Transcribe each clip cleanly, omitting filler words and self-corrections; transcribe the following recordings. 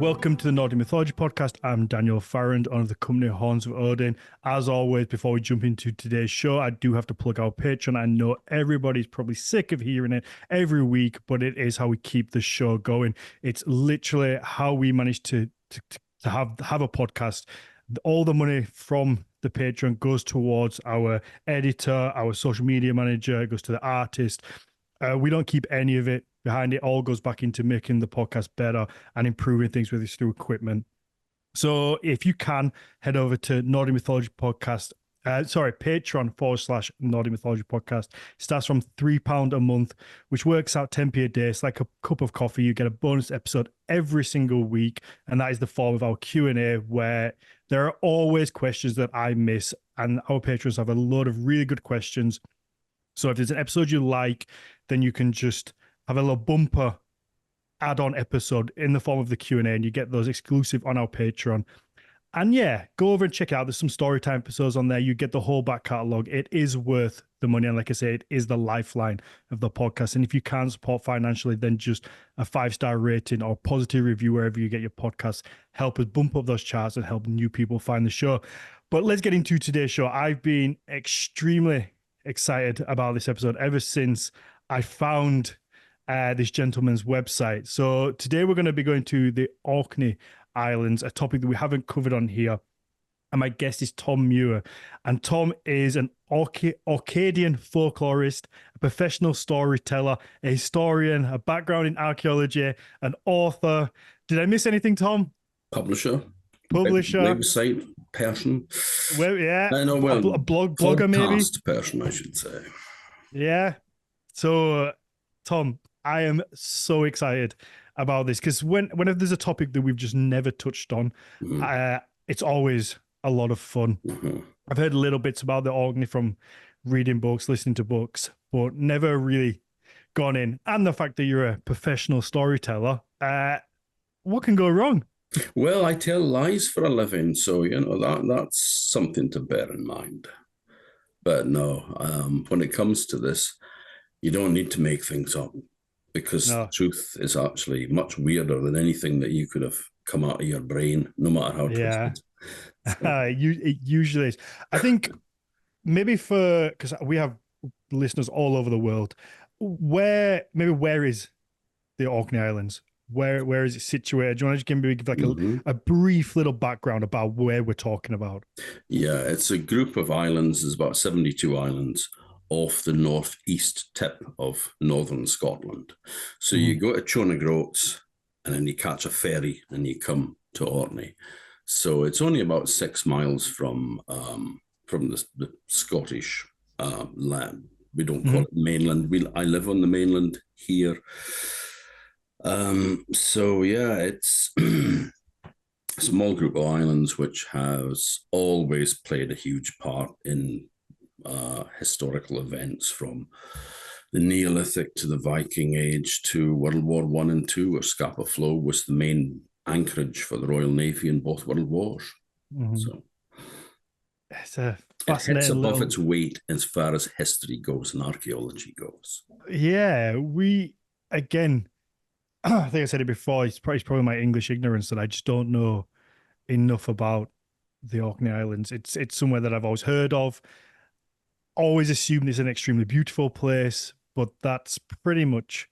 Welcome to the Nordic Mythology podcast. I'm Daniel Farrand of the company Horns of Odin. As always, before we jump into today's show, I do have to plug our Patreon. I know everybody's probably sick of hearing it every week, but it is how we keep the show going. It's literally how we manage to have a podcast. All the money from the Patreon goes towards our editor, our social media manager, it goes to the artist. We don't keep any of it behind. It all goes back into making the podcast better and improving things with this through equipment. So if you can, head over to Nordic Mythology Podcast. Patreon /Nordic Mythology Podcast. It starts from £3 a month, which works out 10p a day. It's like a cup of coffee. You get a bonus episode every single week, and that is the form of our Q&A, where there are always questions that I miss, and our patrons have a lot of really good questions. So if there's an episode you like, then you can just have a little bumper add-on episode in the form of the Q&A, and you get those exclusive on our Patreon. And yeah, go over and check it out. There's some storytime episodes on there. You get the whole back catalogue. It is worth the money. And like I say, it is the lifeline of the podcast. And if you can't support financially, then just a 5-star rating or positive review wherever you get your podcasts help us bump up those charts and help new people find the show. But let's get into today's show. I've been extremely excited about this episode ever since I found this gentleman's website. So today we're going to be going to the Orkney Islands, a topic that we haven't covered on here. And my guest is Tom Muir. And Tom is an Orcadian folklorist, a professional storyteller, a historian, a background in archaeology, an author. Did I miss anything, Tom? Publisher. Website person. Well, yeah. I know, well, a blogger, maybe? Person, I should say. Yeah. So, Tom, I am so excited about this because whenever there's a topic that we've just never touched on, it's always a lot of fun. I've heard little bits about the Orkney from reading books, listening to books, but never really gone in. And the fact that you're a professional storyteller, what can go wrong? Well, I tell lies for a living, so that's something to bear in mind. But no, when it comes to this, you don't need to make things up, because the truth is actually much weirder than anything that you could have come out of your brain, no matter how twisted. It usually is. I think maybe because we have listeners all over the world, where is the Orkney Islands? Where is it situated? Do you want to just give like a brief little background about where we're talking about? Yeah, it's a group of islands. There's about 72 islands off the northeast tip of northern Scotland. So you go to Chonagroats and then you catch a ferry and you come to Orkney. So it's only about 6 miles from the Scottish land. We don't call it mainland. I live on the mainland here. So yeah, it's a small group of islands which has always played a huge part in historical events, from the Neolithic to the Viking Age to World War I and II, where Scapa Flow was the main anchorage for the Royal Navy in both World Wars. So it's a fascinating. It's above its weight as far as history goes and archaeology goes. Yeah, again, I think I said it before, it's probably my English ignorance that I just don't know enough about the Orkney Islands. It's somewhere that I've always heard of, always assumed it's an extremely beautiful place, but that's pretty much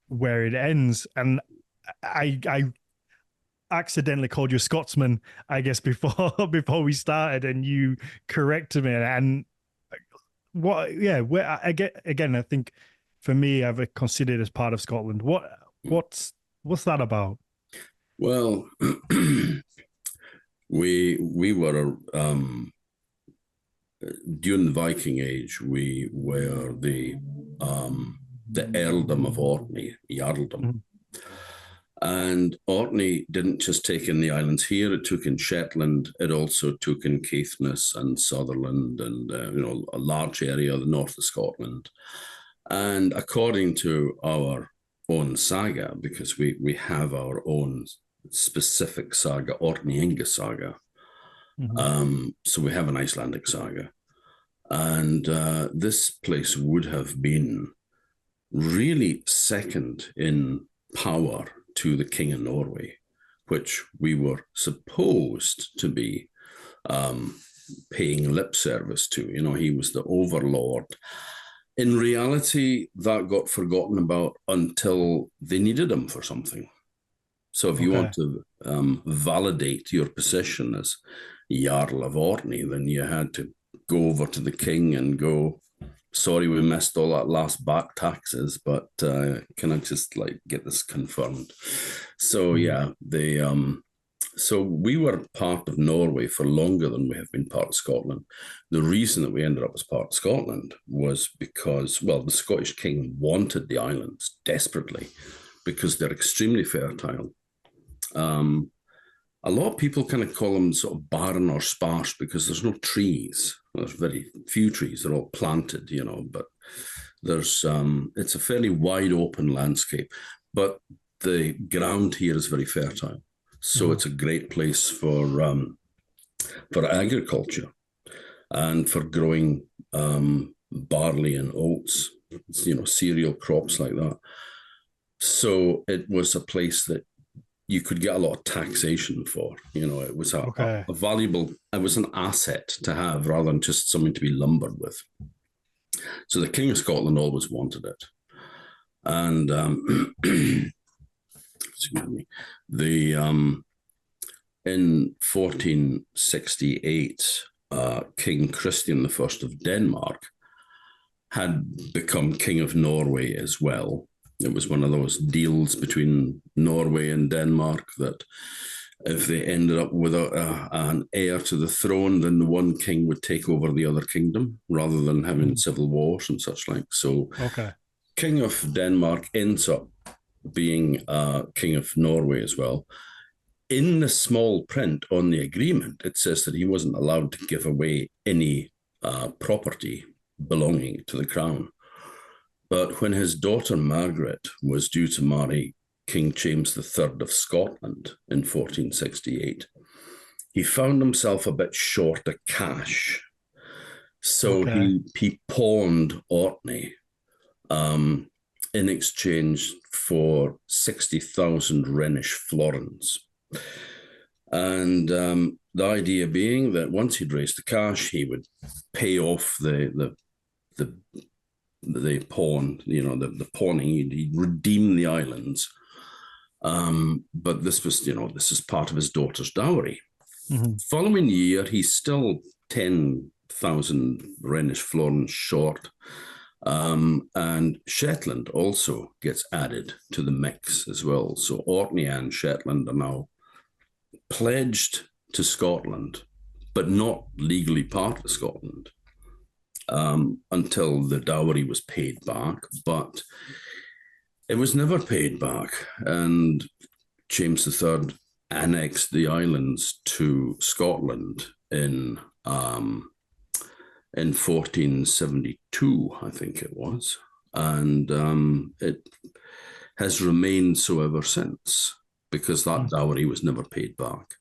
where it ends. And I accidentally called you a Scotsman, I guess, before we started, and you corrected me. And where I get again, I think for me, I've considered as part of Scotland. What's that about? Well, we were during the Viking Age. We were the earldom of Orkney, Jarldom. And Orkney didn't just take in the islands here, it took in Shetland, it also took in Caithness and Sutherland and a large area of the north of Scotland. And according to our own saga, because we have our own specific saga, Orkney Inga saga, so we have an Icelandic saga. And this place would have been really second in power to the King of Norway. which we were supposed to be paying lip service to. You know, he was the overlord. In reality, that got forgotten about until they needed him for something. So if you want to validate your position as Jarl of Orkney, then you had to go over to the king and go, sorry, we missed all that last back taxes, but can I just like get this confirmed? So yeah, so we were part of Norway for longer than we have been part of Scotland. The reason that we ended up as part of Scotland was because, well, the Scottish king wanted the islands desperately because they're extremely fertile. A lot of people kind of call them sort of barren or sparse because there's no trees. There's very few trees. They're all planted, you know, but there's it's a fairly wide open landscape. But the ground here is very fertile. So it's a great place for agriculture and for growing barley and oats, you know, cereal crops like that. So it was a place that you could get a lot of taxation for. You know, it was a valuable, it was an asset to have rather than just something to be lumbered with. So the King of Scotland always wanted it. And excuse me, in 1468, King Christian I of Denmark had become King of Norway as well. It was one of those deals between Norway and Denmark that if they ended up without an heir to the throne, then the one king would take over the other kingdom rather than having civil wars and such like. So King of Denmark ends up being King of Norway as well. In the small print on the agreement, it says that he wasn't allowed to give away any property belonging to the crown. But when his daughter Margaret was due to marry King James III of Scotland in 1468, he found himself a bit short of cash. So he pawned Orkney in exchange for 60,000 Rhenish florins. And the idea being that once he'd raised the cash, he would pay off the pawn, you know, the pawning, he'd redeem the islands. But this was, you know, this is part of his daughter's dowry. Following year, he's still 10,000 Rhenish florins short. And Shetland also gets added to the mix as well. So Orkney and Shetland are now pledged to Scotland, but not legally part of Scotland until the dowry was paid back. But it was never paid back. And James III annexed the islands to Scotland in 1472, I think it was. And it has remained so ever since because that dowry was never paid back.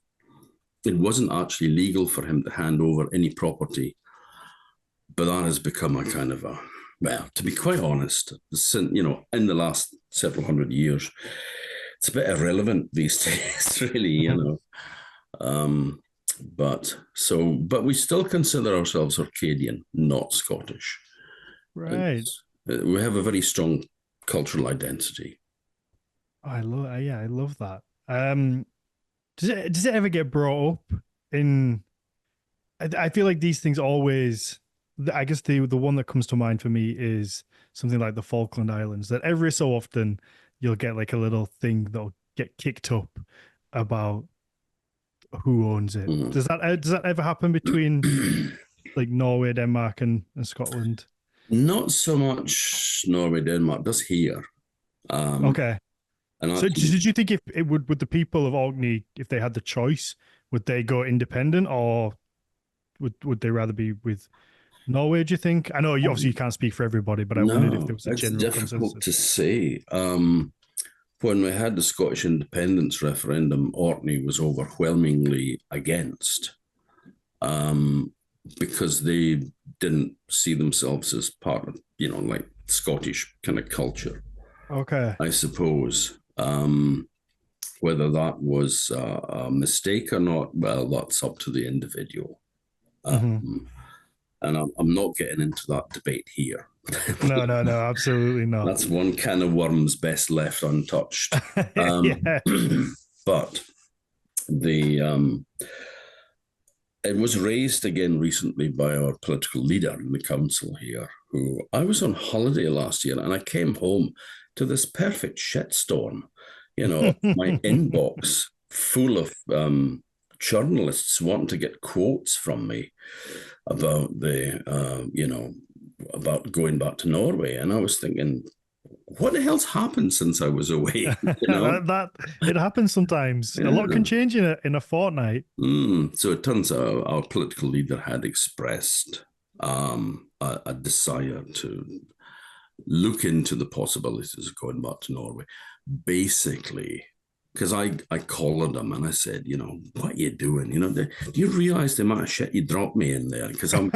It wasn't actually legal for him to hand over any property, but that has become a kind of a, well, to be quite honest, you know, in the last several hundred years, it's a bit irrelevant these days, really, you know. But we still consider ourselves Orcadian, not Scottish. Right. We have a very strong cultural identity. I love that. Does it ever get brought up in? I feel like these things always. I guess the one that comes to mind for me is something like the Falkland Islands. That every so often you'll get like a little thing that'll get kicked up about who owns it. Does that ever happen between like Norway, Denmark, and Scotland? Not so much Norway, Denmark. Does here. Okay. And so did you think if it would the people of Orkney, if they had the choice, would they go independent or would they rather be with Norway, do you think? I know obviously you can't speak for everybody, but I wondered if there was a general consensus. It's difficult to say. When we had the Scottish independence referendum, Orkney was overwhelmingly against because they didn't see themselves as part of, you know, like Scottish kind of culture. Okay. I suppose. Whether that was a mistake or not, well, that's up to the individual. And I'm not getting into that debate here. No, absolutely not. That's one can of worms best left untouched. But it was raised again recently by our political leader in the council here, who I was on holiday last year and I came home to this perfect shitstorm. My inbox full of journalists wanting to get quotes from me about about going back to Norway. And I was thinking, what the hell's happened since I was away? that it happens sometimes. A lot can change in a fortnight. So it turns out our political leader had expressed a desire to look into the possibilities of going back to Norway. Basically, because I collared him and I said, what are you doing? Do you realize the amount of shit you dropped me in there? Because and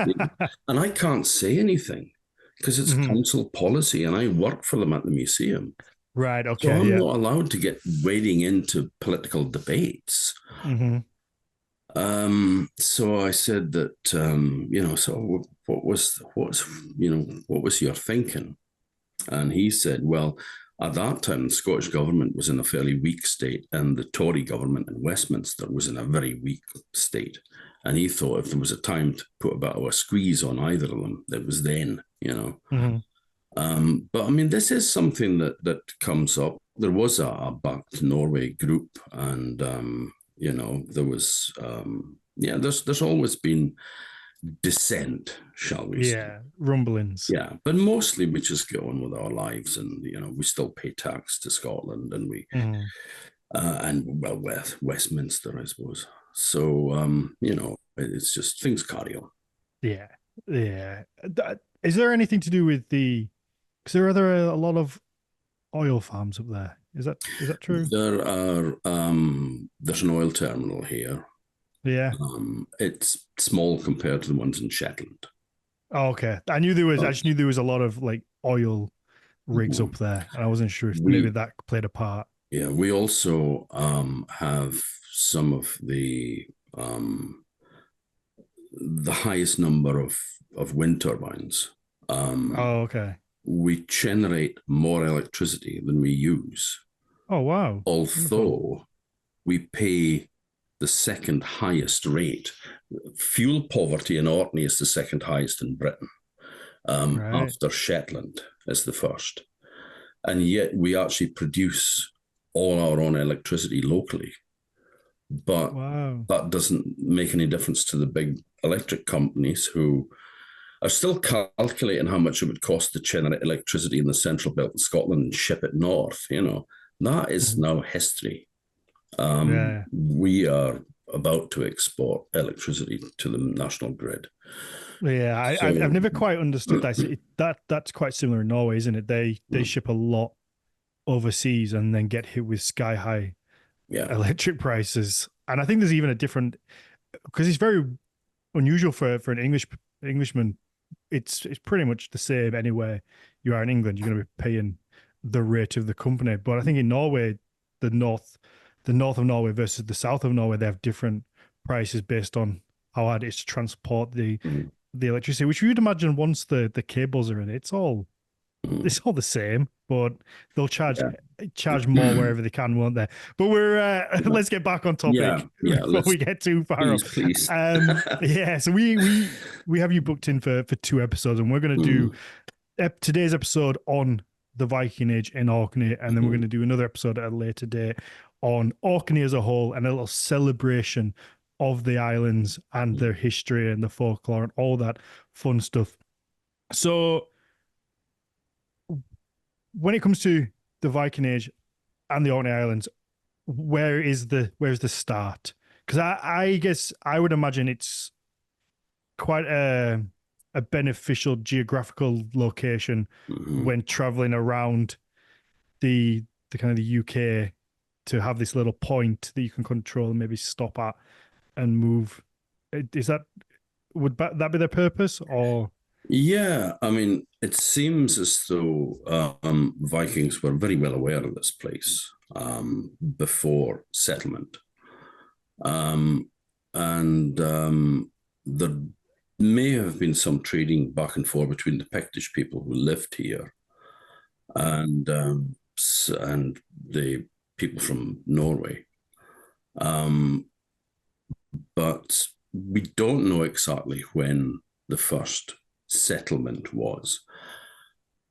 I can't say anything because it's council policy and I work for them at the museum. Right. Okay. So I'm not allowed to get wading into political debates. So I said that, so what was your thinking? And he said, well, at that time, the Scottish government was in a fairly weak state, and the Tory government in Westminster was in a very weak state. And he thought if there was a time to put a bit of a squeeze on either of them, it was then, But I mean, this is something that comes up. There was a Back to Norway group, and there was there's always been dissent, shall we say. Yeah, rumblings. Yeah, but mostly we just go on with our lives, and we still pay tax to Scotland, and we Westminster, I suppose. So it's just things carry on. Yeah. Is there anything to do with because there are a lot of oil farms up there? Is that true? There are there's an oil terminal here. Yeah. It's small compared to the ones in Shetland. Oh, okay. I just knew there was a lot of like oil rigs up there, and I wasn't sure if maybe that played a part. Yeah, we also have some of the highest number of wind turbines. Oh, okay. We generate more electricity than we use. Oh, wow. Although we pay the second highest rate. Fuel poverty in Orkney is the second highest in Britain. After Shetland is the first. And yet we actually produce all our own electricity locally. But that doesn't make any difference to the big electric companies who are still calculating how much it would cost to generate electricity in the central belt of Scotland and ship it north. That is now history. We are about to export electricity to the national grid. Yeah, I've never quite understood that. That's quite similar in Norway, isn't it? They ship a lot overseas and then get hit with sky high electric prices. And I think there's even a different, because it's very unusual for an Englishman. It's pretty much the same anywhere you are in England. You're going to be paying the rate of the company. But I think in Norway, the north of Norway versus the south of Norway, they have different prices based on how hard it is to transport the electricity, which you'd imagine once the cables are in, it's all the same, but they'll charge more wherever they can, won't they? But we're let's get back on topic before we get too far off. Please. So we have you booked in for 2 episodes, and we're going to do today's episode on the Viking Age in Orkney, and then we're going to do another episode at a later date on Orkney as a whole, and a little celebration of the islands and their history and the folklore and all that fun stuff. So when it comes to the Viking Age and the Orkney Islands, where's the start? Because I guess I would imagine it's quite a beneficial geographical location when traveling around the kind of the UK, to have this little point that you can control and maybe stop at and move. Would that be their purpose, or? Yeah, I mean, it seems as though Vikings were very well aware of this place. before settlement. There may have been some trading back and forth between the Pictish people who lived here and the people from Norway. But we don't know exactly when the first settlement was.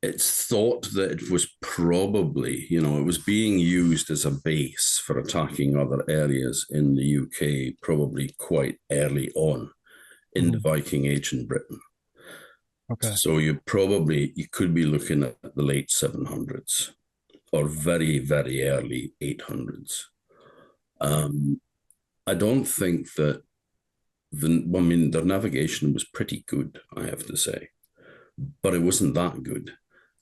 It's thought that it was probably, it was being used as a base for attacking other areas in the UK, probably quite early on in the Viking Age in Britain. Okay. So you could be looking at the late 700s or very, very early 800s. I don't think that their navigation was pretty good, I have to say, but it wasn't that good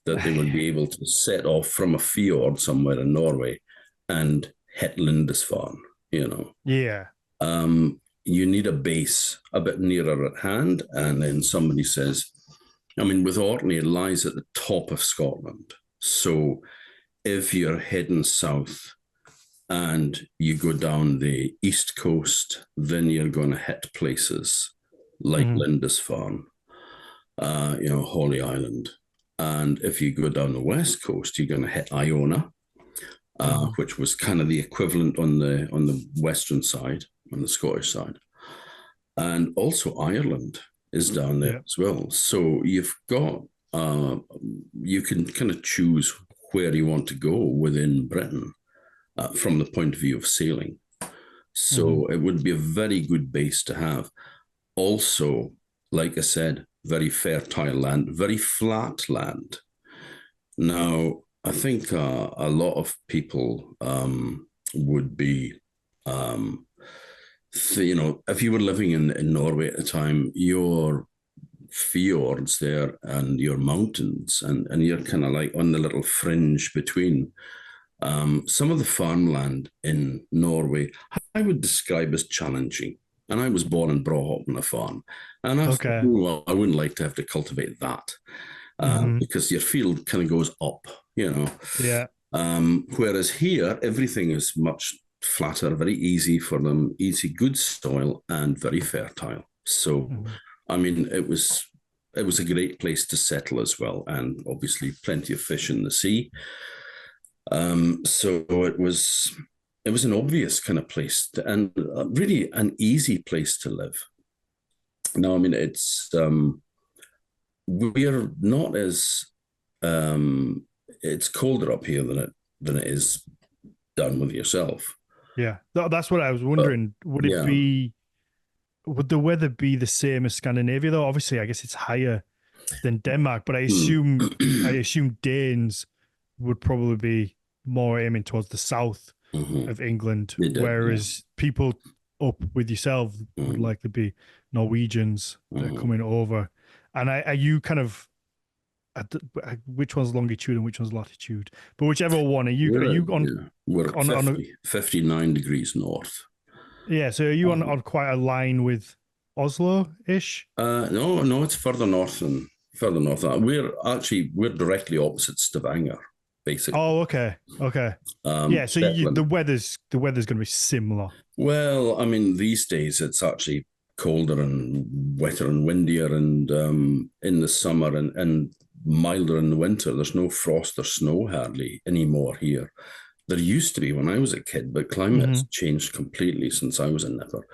that they would be able to set off from a fjord somewhere in Norway and hit Lindisfarne, Yeah. You need a base a bit nearer at hand. And then somebody says, with Orkney, it lies at the top of Scotland. So if you're heading south and you go down the east coast, then you're going to hit places like Lindisfarne, Holy Island. And if you go down the west coast, you're going to hit Iona, which was kind of the equivalent on the western side, on the Scottish side. And also Ireland is down there as well. So you've got, you can kind of choose where you want to go within Britain from the point of view of sailing. So it would be a very good base to have. Also, like I said, very fertile land, very flat land. Now, I think a lot of people would be, if you were living in Norway at the time, your fjords there and your mountains, and you're kind of like on the little fringe between. Some of the farmland in Norway, I would describe as challenging. And I was born and brought up on a farm. And I thought, well, I wouldn't like to have to cultivate that because your field kind of goes up, Yeah. Whereas here, everything is much flatter, very easy for them, easy, good soil, and very fertile. So, it was a great place to settle as well. And obviously plenty of fish in the sea. So it was an obvious kind of place and really an easy place to live. Now, it's we're not as it's colder up here than it is down with yourself. Yeah, that's what I was wondering. Would the weather be the same as Scandinavia though? Obviously, I guess it's higher than Denmark, but I assume Danes would probably be more aiming towards the south of England, whereas people up with yourself would likely be Norwegians that are coming over. And are you kind of which one's longitude and which one's latitude? But whichever one, are you on? We're 59 degrees north. Yeah, so are you on quite a line with Oslo-ish? No, it's further north. We're directly opposite Stavanger, basically. Oh, okay. Yeah, so the weather's going to be similar. Well, these days it's actually colder and wetter and windier, and in the summer and milder in the winter. There's no frost or snow hardly anymore here. There used to be when I was a kid, but climate has changed completely since I was a nipper.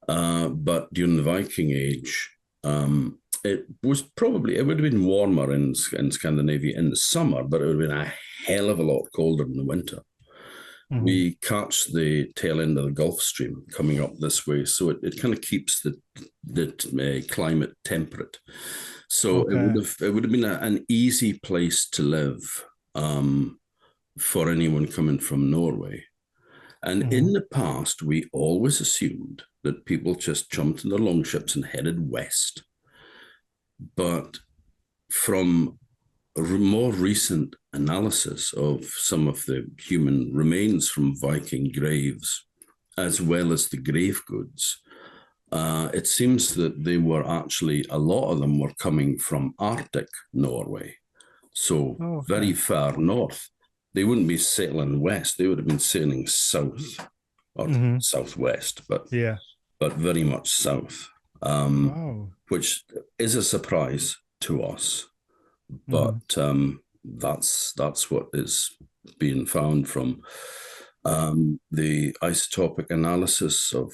But during the Viking Age, it would have been warmer in Scandinavia in the summer, but it would have been a hell of a lot colder in the winter. We catch the tail end of the Gulf Stream coming up this way, so it kind of keeps the climate temperate. So it would have been an easy place to live for anyone coming from Norway. And in the past, we always assumed that people just jumped in their longships and headed west. But from more recent analysis of some of the human remains from Viking graves, as well as the grave goods, it seems that they were actually, a lot of them were coming from Arctic Norway. So very far north. they wouldn't be sailing west. They would have been sailing south or southwest, but Yeah. very much south, Wow. which is a surprise to us. But that's what is being found from the isotopic analysis of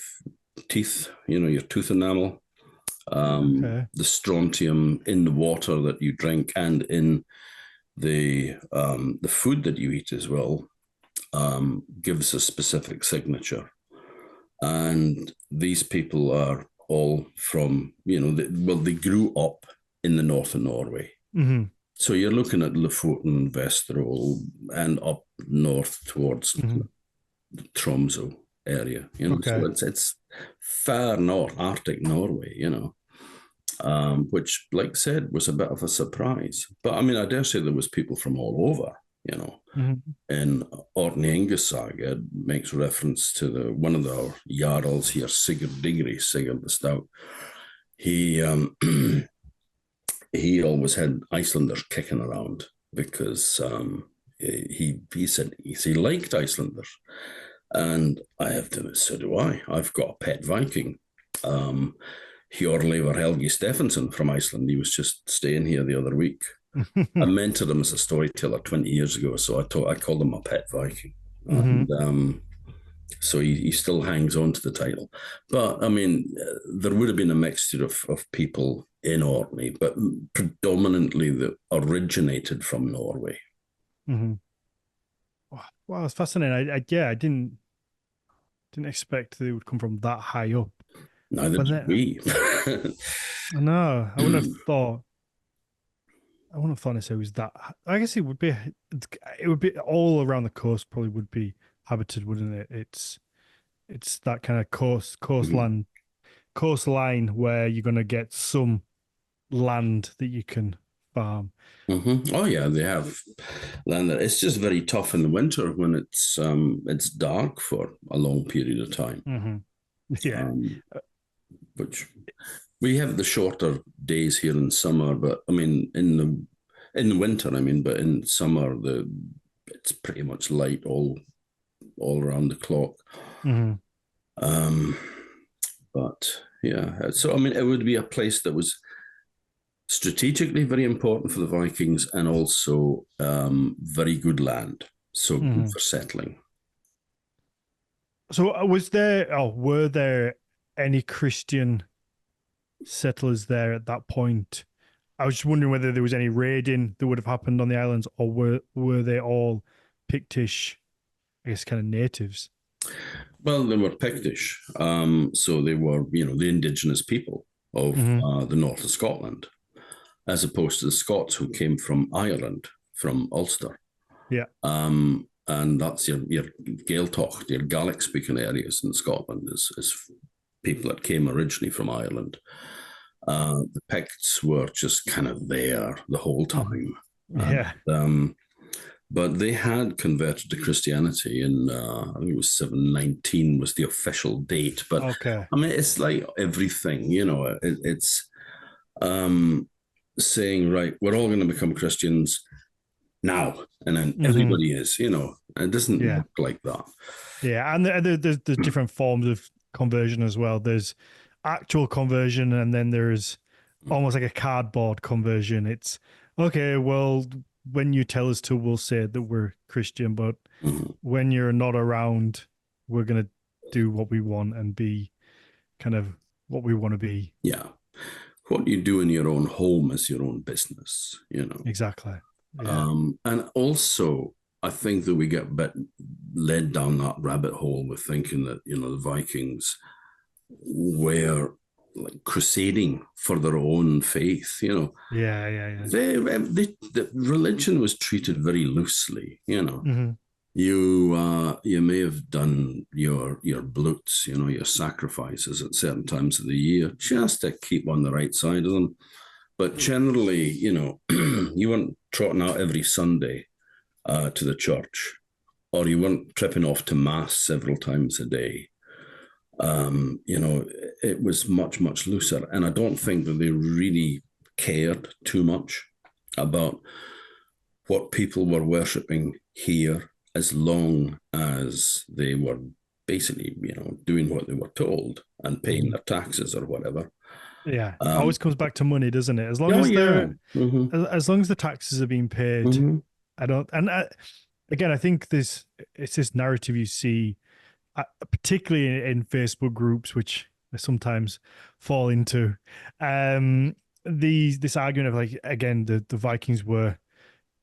teeth, your tooth enamel, the strontium in the water that you drink and in the food that you eat as well, gives a specific signature. And these people are all from, they grew up in the north of Norway. So you're looking at Lofoten, Vesterålen, and up north towards the Tromsø area. So it's far north, Arctic Norway, which, like I said, was a bit of a surprise. But I mean, I dare say there was people from all over, And Orkney Saga makes reference to one of the jarls here, Sigurd Digri, Sigurd the Stout. He always had Icelanders kicking around because he said he liked Icelanders. And I have to, so do I. I've got a pet Viking. Hjorleifur Helgi Steffensen from Iceland. He was just staying here the other week. I mentored him as a storyteller 20 years ago, so I called him my pet Viking. And so he still hangs on to the title. But, I mean, there would have been a mixture of people in Orkney, but predominantly that originated from Norway. Wow, it's fascinating. I didn't expect they would come from that high up. Neither did we. No, I wouldn't have thought. I wouldn't have thought it was that. I guess it would be all around the coast. Probably would be habited, wouldn't it? It's that kind of coastline where you're going to get some land that you can farm. Oh yeah, they have land there. It's just very tough in the winter when it's dark for a long period of time. Yeah, which we have the shorter days here in summer, but I mean in the winter, but in summer it's pretty much light all around the clock. But yeah, so I mean it would be a place that was strategically very important for the Vikings and also very good land, so good for settling. So were there any Christian settlers there at that point? I was just wondering whether there was any raiding that would have happened on the islands, or were they all Pictish, I guess, kind of natives? Well, they were Pictish, so they were, the indigenous people of the north of Scotland, as opposed to the Scots who came from Ireland, from Ulster. Yeah. And that's your Gaeltacht, your Gaelic-speaking areas in Scotland is people that came originally from Ireland. The Picts were just kind of there the whole time. Yeah. But they had converted to Christianity in, I think it was 719 was the official date. But okay. I mean, it's like everything, it's saying, right, we're all going to become Christians now. And then everybody is, it doesn't look like that. Yeah. And there's different forms of conversion as well. There's actual conversion, and then there's almost like a cardboard conversion. It's okay, well, when you tell us to, we'll say that we're Christian, but when you're not around, we're going to do what we want and be kind of what we want to be. Yeah. What you do in your own home is your own business, Exactly. Yeah. And also, I think that we get a bit led down that rabbit hole with thinking that, the Vikings were like crusading for their own faith, Yeah. The religion was treated very loosely, You may have done your bluts, your sacrifices at certain times of the year just to keep on the right side of them. But generally, you weren't trotting out every Sunday to the church, or you weren't tripping off to mass several times a day. It was much, much looser. And I don't think that they really cared too much about what people were worshipping here, as long as they were basically, doing what they were told and paying their taxes or whatever. Yeah, it always comes back to money, doesn't it? As long Oh as yeah. as long as the taxes are being paid, I don't. And again, I think it's this narrative you see, particularly in Facebook groups, which I sometimes fall into. This argument of, like, again, the Vikings were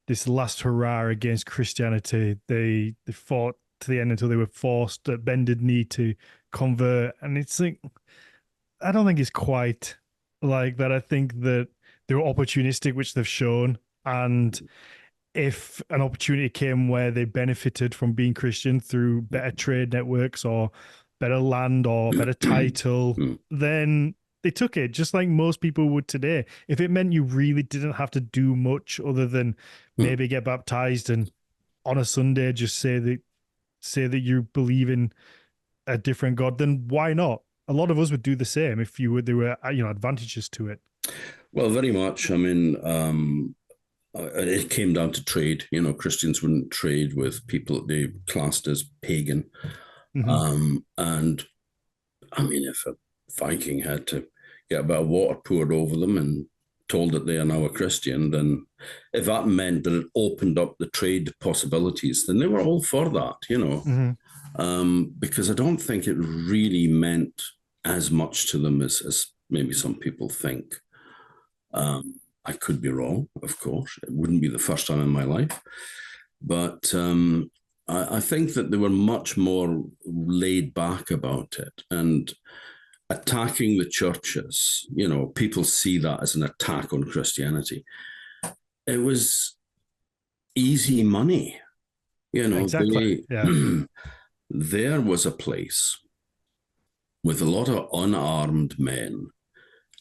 this last hurrah against Christianity. They fought to the end until they were forced at bended knee to convert, and it's like, I don't think it's quite like that. I think that they were opportunistic, which they've shown. And if an opportunity came where they benefited from being Christian through better trade networks or better land or better title, then they took it, just like most people would today. If it meant you really didn't have to do much other than maybe get baptized and on a Sunday just say that you believe in a different God, then why not? A lot of us would do the same if there were advantages to it. Well, very much. I mean, it came down to trade. Christians wouldn't trade with people that they classed as pagan. And I mean, if a Viking had to get a bit of water poured over them and told that they are now a Christian, then if that meant that it opened up the trade possibilities, then they were all for that, because I don't think it really meant as much to them as maybe some people think. I could be wrong, of course. It wouldn't be the first time in my life. But I think that they were much more laid back about it. And attacking the churches, people see that as an attack on Christianity. It was easy money. Exactly. There was a place with a lot of unarmed men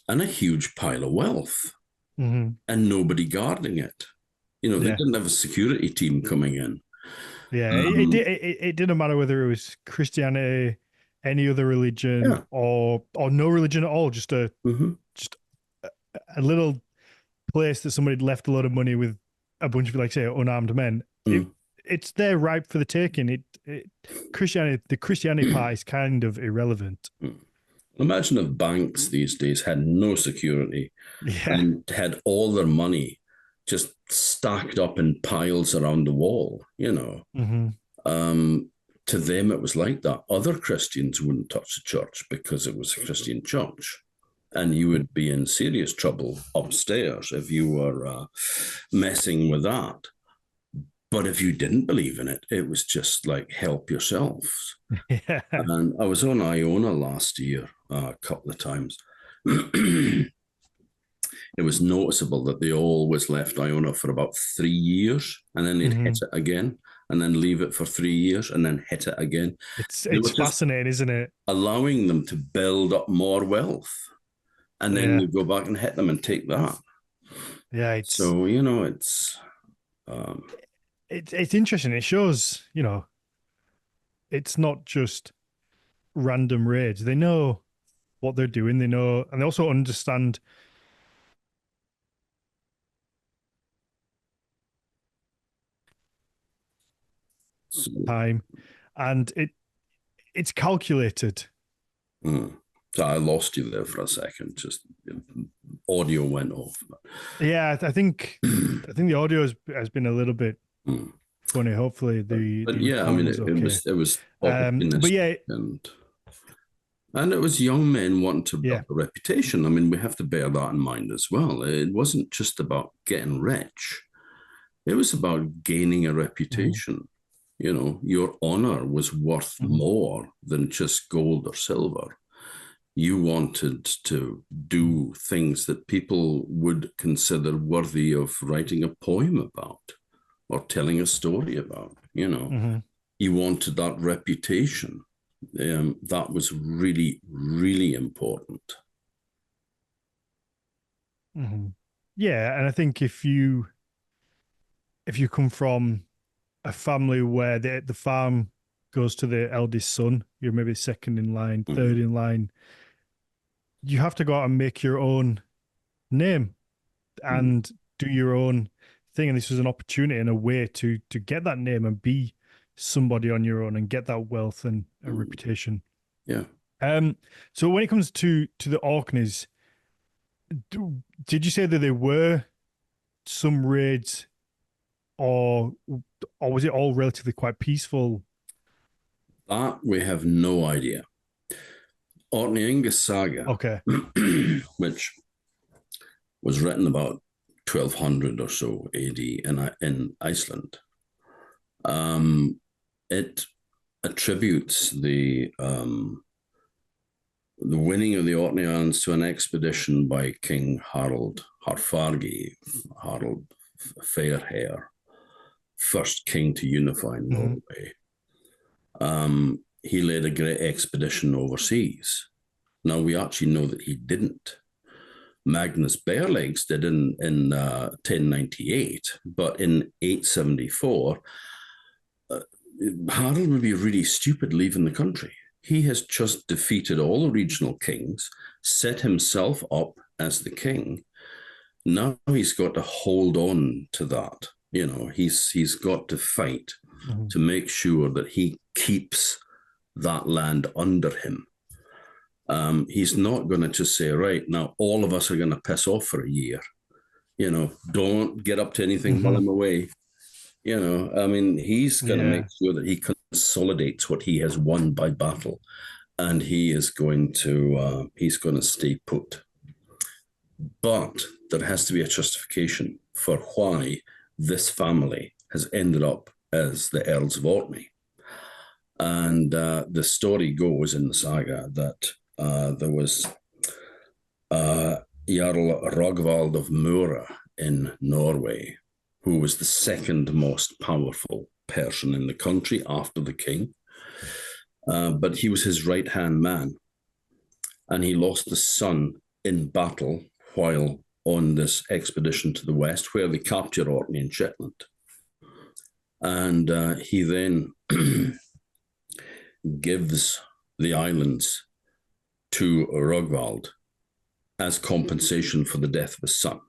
and a huge pile of wealth, and nobody guarding it. They didn't have a security team coming in. Yeah, it didn't matter whether it was Christianity, any other religion, or no religion at all. Just a little place that somebody had left a lot of money with a bunch of, like, say, unarmed men. It's there ripe for the taking. The Christianity part is kind of irrelevant. Imagine if banks these days had no security and had all their money just stacked up in piles around the wall, To them, it was like that. Other Christians wouldn't touch the church because it was a Christian church. And you would be in serious trouble upstairs if you were messing with that. But if you didn't believe in it, it was just like, help yourselves. And I was on Iona last year a couple of times. It was noticeable that they always left Iona for about 3 years, and then they'd hit it again, and then leave it for 3 years, and then hit it again. It's fascinating, isn't it? Allowing them to build up more wealth, and then you go back and hit them and take that. Yeah. So, it's interesting. It shows, it's not just random raids. They know what they're doing. They know, and they also understand time, and it's calculated. So I lost you there for a second. Just audio went off. Yeah, I think the audio has been a little bit funny. Hopefully but yeah, I mean, it was but yeah, and it was young men wanting to build a reputation. I mean, we have to bear that in mind as well. It wasn't just about getting rich. It was about gaining a reputation. Your honor was worth more than just gold or silver. You wanted to do things that people would consider worthy of writing a poem about or telling a story about. You wanted that reputation. That was really, really important. Yeah, and I think if you come from a family where the farm goes to the eldest son, you're maybe second in line, third in line, you have to go out and make your own name and do your own thing, and this was an opportunity and a way to get that name and be somebody on your own and get that wealth and a reputation. Yeah. So when it comes to the Orkneys, did you say that there were some raids, or was it all relatively quite peaceful? That we have no idea. Orkney saga, Okay. which was written about 1200 or so AD in Iceland, it attributes the winning of the Orkney Islands to an expedition by King Harald Harfargi, Harald Fairhair, first king to unify Norway. He led a great expedition overseas. Now, we actually know that he didn't. Magnus Barelegs did in 1098, but in 874, Harald would be really stupid leaving the country. He has just defeated all the regional kings, set himself up as the king. Now he's got to hold on to that. He's got to fight to make sure that he keeps that land under him. He's not going to just say, right, now all of us are going to piss off for a year. Don't get up to anything while I'm away. He's going to make sure that he consolidates what he has won by battle, and he is going to stay put. But there has to be a justification for why this family has ended up as the Earls of Orkney. And the story goes in the saga that there was Jarl Rogvald of Mura in Norway, who was the second most powerful person in the country after the king. But he was his right-hand man. And he lost a son in battle while on this expedition to the west, where they captured Orkney and Shetland. And he then gives the islands to Rogvald as compensation for the death of his son.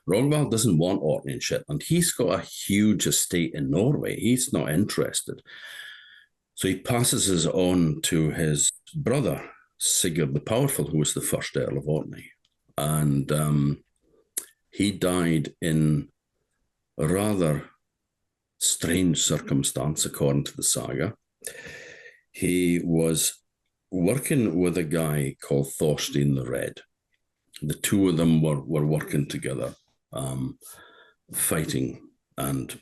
Rogvald doesn't want Orkney and Shetland. He's got a huge estate in Norway. He's not interested. So he passes it on to his brother, Sigurd the Powerful, who was the first Earl of Orkney. And he died in a rather strange circumstance, according to the saga. He was working with a guy called Thorstein the Red. The two of them were working together, fighting and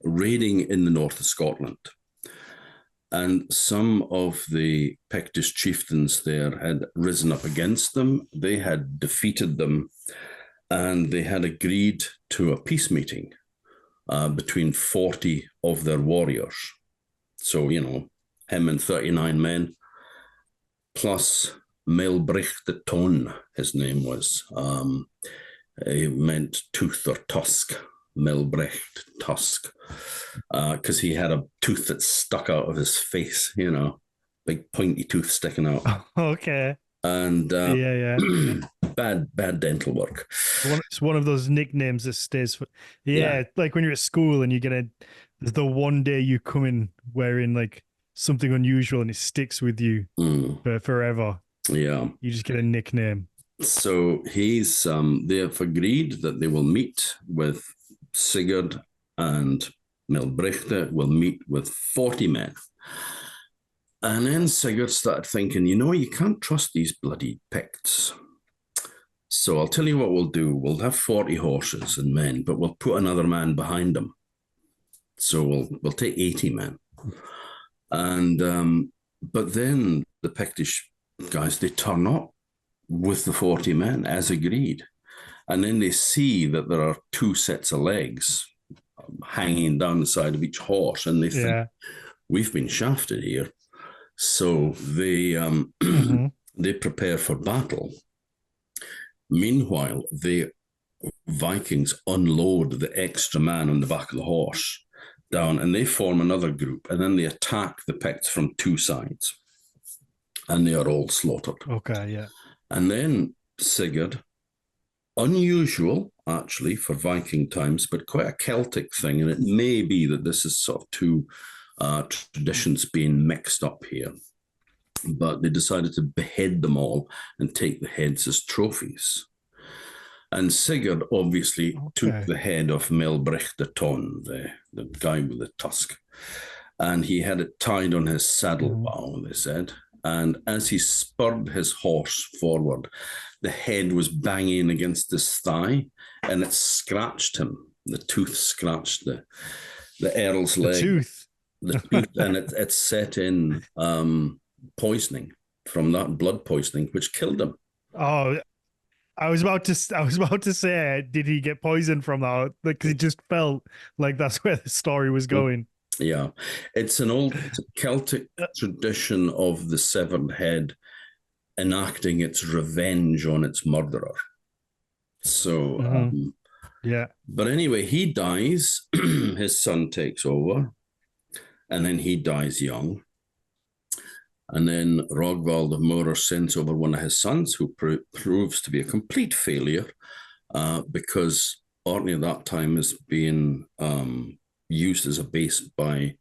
raiding in the north of Scotland. And some of the Pictish chieftains there had risen up against them. They had defeated them, and they had agreed to a peace meeting between 40 of their warriors. So, him and 39 men, plus Melbricht de Ton, his name was. He meant tooth or tusk, Melbricht, tusk, because he had a tooth that stuck out of his face, big pointy tooth sticking out. Okay. And yeah. bad dental work. It's one of those nicknames that stays for, like when you're at school and you get the one day you come in wearing like something unusual and it sticks with you for forever. Yeah. You just get a nickname. So they have agreed that they will meet with Sigurd, and Melbrichte will meet with 40 men. And then Sigurd started thinking, you can't trust these bloody Picts. So I'll tell you what we'll do. We'll have 40 horses and men, but we'll put another man behind them. So we'll take 80 men. And but then the Pictish guys, they turn up with the 40 men as agreed. And then they see that there are two sets of legs hanging down the side of each horse, and they think, we've been shafted here. So they they prepare for battle. Meanwhile, the Vikings unload the extra man on the back of the horse down, and they form another group, and then they attack the Picts from two sides, and they are all slaughtered. Okay, yeah. And then Sigurd, unusual, actually, for Viking times, but quite a Celtic thing. And it may be that this is sort of two traditions being mixed up here. But they decided to behead them all and take the heads as trophies. And Sigurd obviously took the head of Melbrich de Ton, the guy with the tusk, and he had it tied on his saddle bow, they said. And as he spurred his horse forward, the head was banging against his thigh, and it scratched him. The tooth scratched the Earl's leg. The tooth, and it set in poisoning from that, blood poisoning, which killed him. Oh, I was about to say, did he get poisoned from that? Because it just felt like that's where the story was going. Yeah, it's a Celtic tradition of the severed head enacting its revenge on its murderer. So, yeah. But anyway, he dies. His son takes over, and then he dies young. And then Rogvald of Morar sends over one of his sons, who proves to be a complete failure, because Orkney at that time is being used as a base by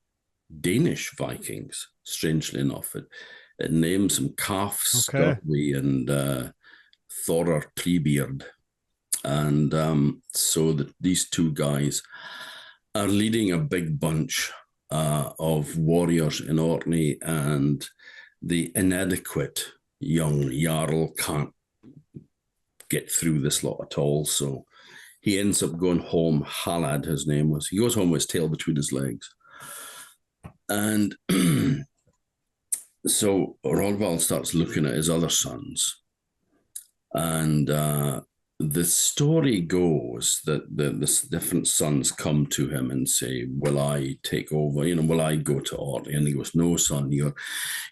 Danish Vikings. Strangely enough, it names them Calf Sturdy and Thorir Treebeard, and so that these two guys are leading a big bunch of warriors in Orkney, and the inadequate young Jarl can't get through this lot at all. So he ends up going home. Halad, his name was. He goes home with his tail between his legs. And so Rogvald starts looking at his other sons. And the story goes that the different sons come to him and say, will I take over? Will I go to Orkney? And he goes, no, son,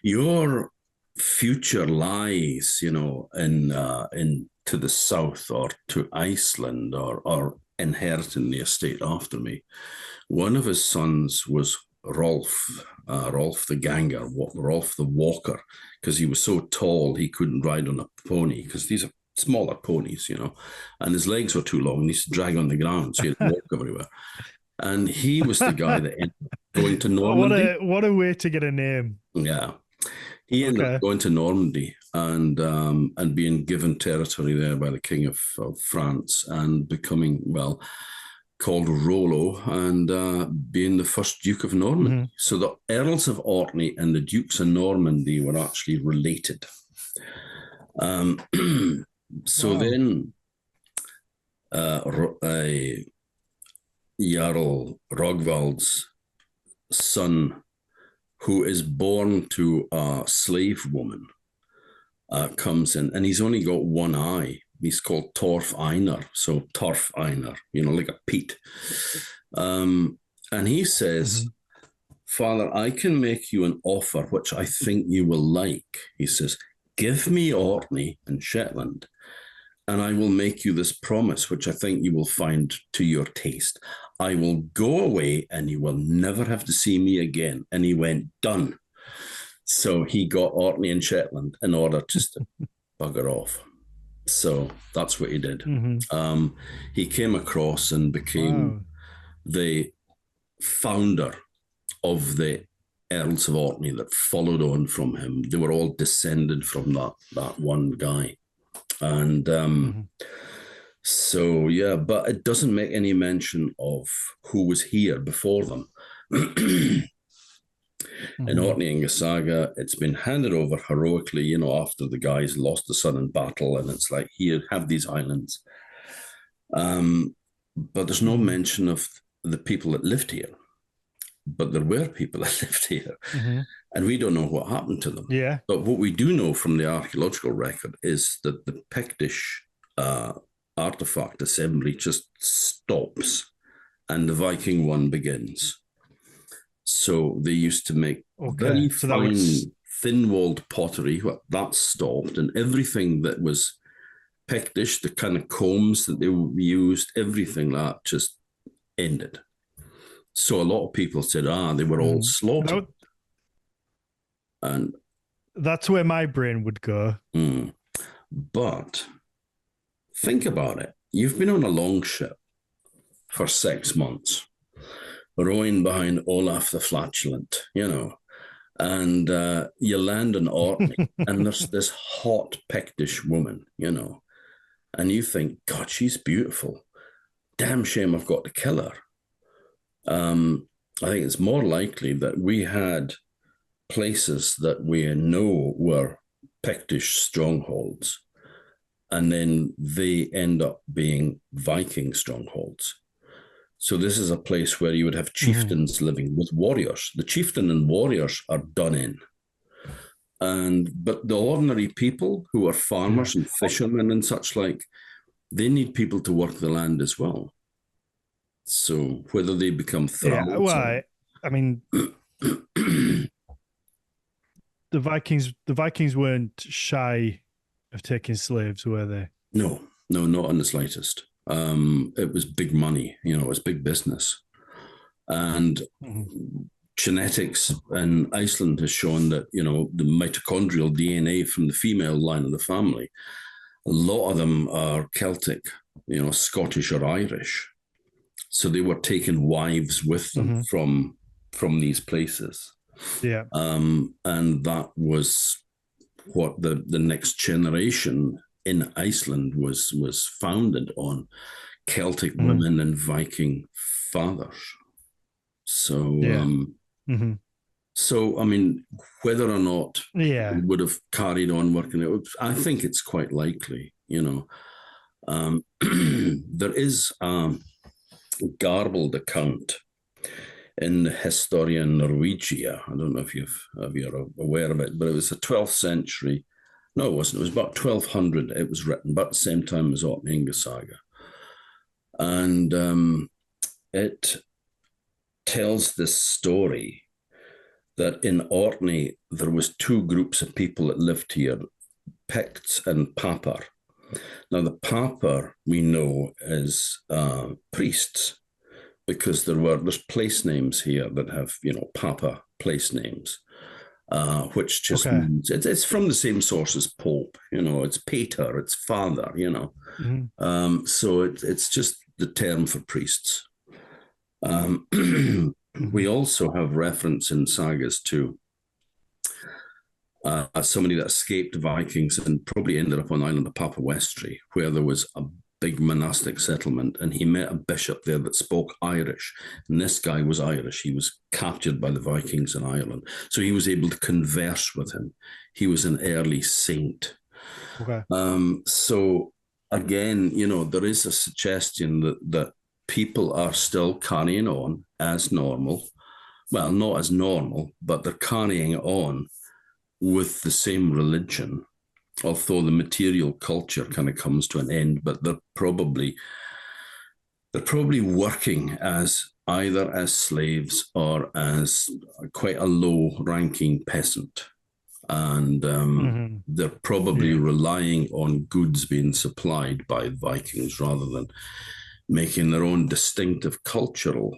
your future lies, in to the south, or to Iceland, or inheriting the estate after me. One of his sons was Rolf the Ganger, Rolf the Walker, because he was so tall he couldn't ride on a pony, because these are smaller ponies, and his legs were too long. He used to drag on the ground, so he had to walk everywhere. And he was the guy that ended up going to Normandy. What a way to get a name. Yeah. He ended up going to Normandy and being given territory there by the King of France, and becoming, called Rollo, and being the first Duke of Normandy. So the Earls of Orkney and the Dukes of Normandy were actually related. So then Jarl Rogvald's son, who is born to a slave woman, comes in, and he's only got one eye. He's called Torf Einar, so Torf Einar, like a peat. And he says, Father, I can make you an offer which I think you will like. He says, give me Orkney and Shetland, and I will make you this promise, which I think you will find to your taste. I will go away, and you will never have to see me again. And he went, done. So he got Orkney and Shetland in order just to bugger off. So that's what he did. He came across and became the founder of the Earls of Orkney that followed on from him. They were all descended from that one guy. And so, yeah, but it doesn't make any mention of who was here before them. In Orkney and Saga, it's been handed over heroically, after the guys lost the son in battle, and it's like, here, have these islands. But there's no mention of the people that lived here. But there were people that lived here, and we don't know what happened to them. Yeah. But what we do know from the archaeological record is that the Pictish artifact assembly just stops, and the Viking one begins. So they used to make very fine, thin-walled pottery. That stopped, and everything that was Pictish, the kind of combs that they used, everything that just ended. So a lot of people said, they were all slaughtered. And that's where my brain would go. But think about it. you've been on a long ship for 6 months, rowing behind Olaf the Flatulent, and you land in Orkney, and there's this hot Pictish woman, and you think, God, she's beautiful. Damn shame I've got to kill her. I think it's more likely that we had places that we know were Pictish strongholds, and then they end up being Viking strongholds. So this is a place where you would have chieftains living with warriors. The chieftain and warriors are done in. But the ordinary people who are farmers and fishermen and such like, they need people to work the land as well. So whether they become thralls, I mean, the Vikings weren't shy of taking slaves, were they? No, not in the slightest. It was big money, it was big business. And genetics in Iceland has shown that, the mitochondrial DNA from the female line of the family, a lot of them are Celtic, Scottish or Irish. So they were taking wives with them from these places. Yeah. And that was what the next generation in Iceland was founded on, Celtic women and Viking fathers. So, so I mean, whether or not we would have carried on working it, I think it's quite likely. There is a garbled account in the Historia Norwegia. I don't know if you're aware of it, but it was a 12th century. No, it wasn't. It was about 1200. It was written about the same time as Orkney Saga. And it tells this story that in Orkney, there was two groups of people that lived here, Picts and Papar. Now, the Papar, we know, is priests, because there's place names here that have, Papa place names. Which just means it's from the same source as Pope, it's Pater, it's father, So it's just the term for priests. We also have reference in sagas to somebody that escaped Vikings and probably ended up on the island of Papawestry, where there was a big monastic settlement, and he met a bishop there that spoke Irish, and this guy was Irish. He was captured by the Vikings in Ireland, so he was able to converse with him. He was an early saint. So again, there is a suggestion that people are still carrying on as normal. Well, not as normal, but they're carrying on with the same religion, although the material culture kind of comes to an end, but they're probably working as either as slaves or as quite a low-ranking peasant. And they're probably relying on goods being supplied by Vikings rather than making their own distinctive cultural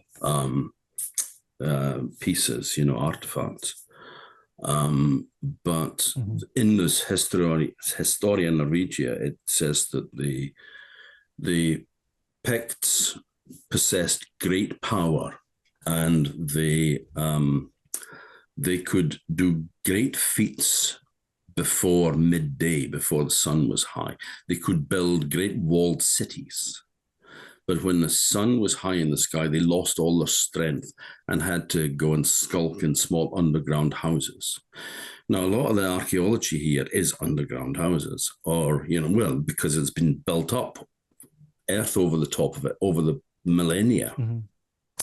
pieces, artifacts. But in this Historia Norwegia, it says that the Picts possessed great power, and they could do great feats before midday, before the sun was high. They could build great walled cities. But when the sun was high in the sky, they lost all their strength and had to go and skulk in small underground houses. Now, a lot of the archaeology here is underground houses, or, because it's been built up, earth over the top of it, over the millennia.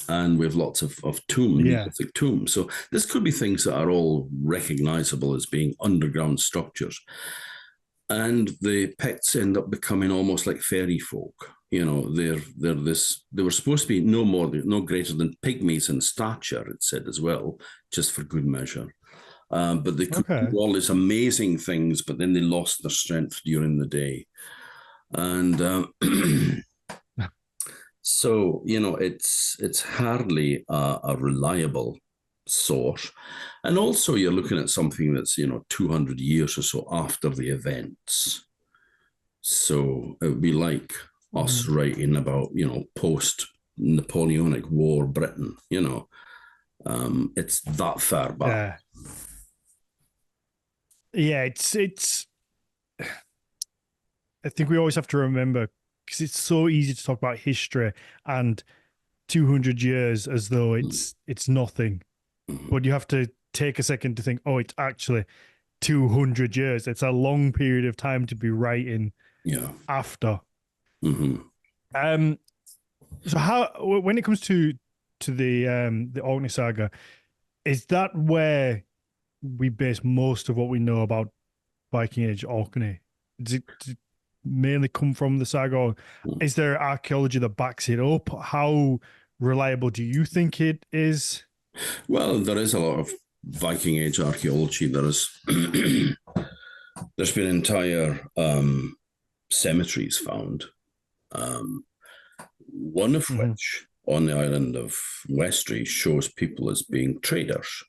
And we have lots of Neolithic tombs. So this could be things that are all recognizable as being underground structures. And the Picts end up becoming almost like fairy folk. They were supposed to be no greater than pygmies in stature, it said as well, just for good measure. But they could do all these amazing things, but then they lost their strength during the day. And so, it's hardly a reliable source. And also you're looking at something that's, 200 years or so after the events. So it would be like us writing about, post-Napoleonic War Britain, it's that far back. Yeah, it's. I think we always have to remember, because it's so easy to talk about history and 200 years as though it's nothing, but you have to take a second to think, oh, it's actually 200 years. It's a long period of time to be writing after. So how, when it comes to the Orkney saga, is that where we base most of what we know about Viking Age Orkney? Does it mainly come from the saga, or is there archaeology that backs it up? How reliable do you think it is? Well, there is a lot of Viking Age archaeology. There's been entire cemeteries found, one of which on the island of Westray shows people as being traders.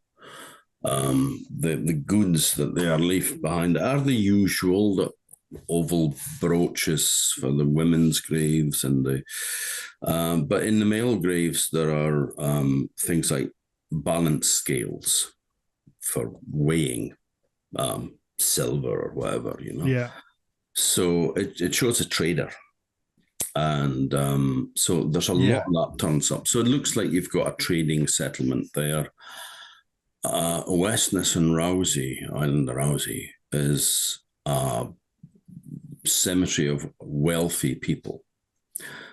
The goods that they are left behind are the usual, the oval brooches for the women's graves, and but in the male graves there are things like balance scales for weighing silver or whatever, Yeah. So it shows a trader. And so there's a lot that turns up. So it looks like you've got a trading settlement there. Westness and Raunchy, Island of Raunchy, is a cemetery of wealthy people.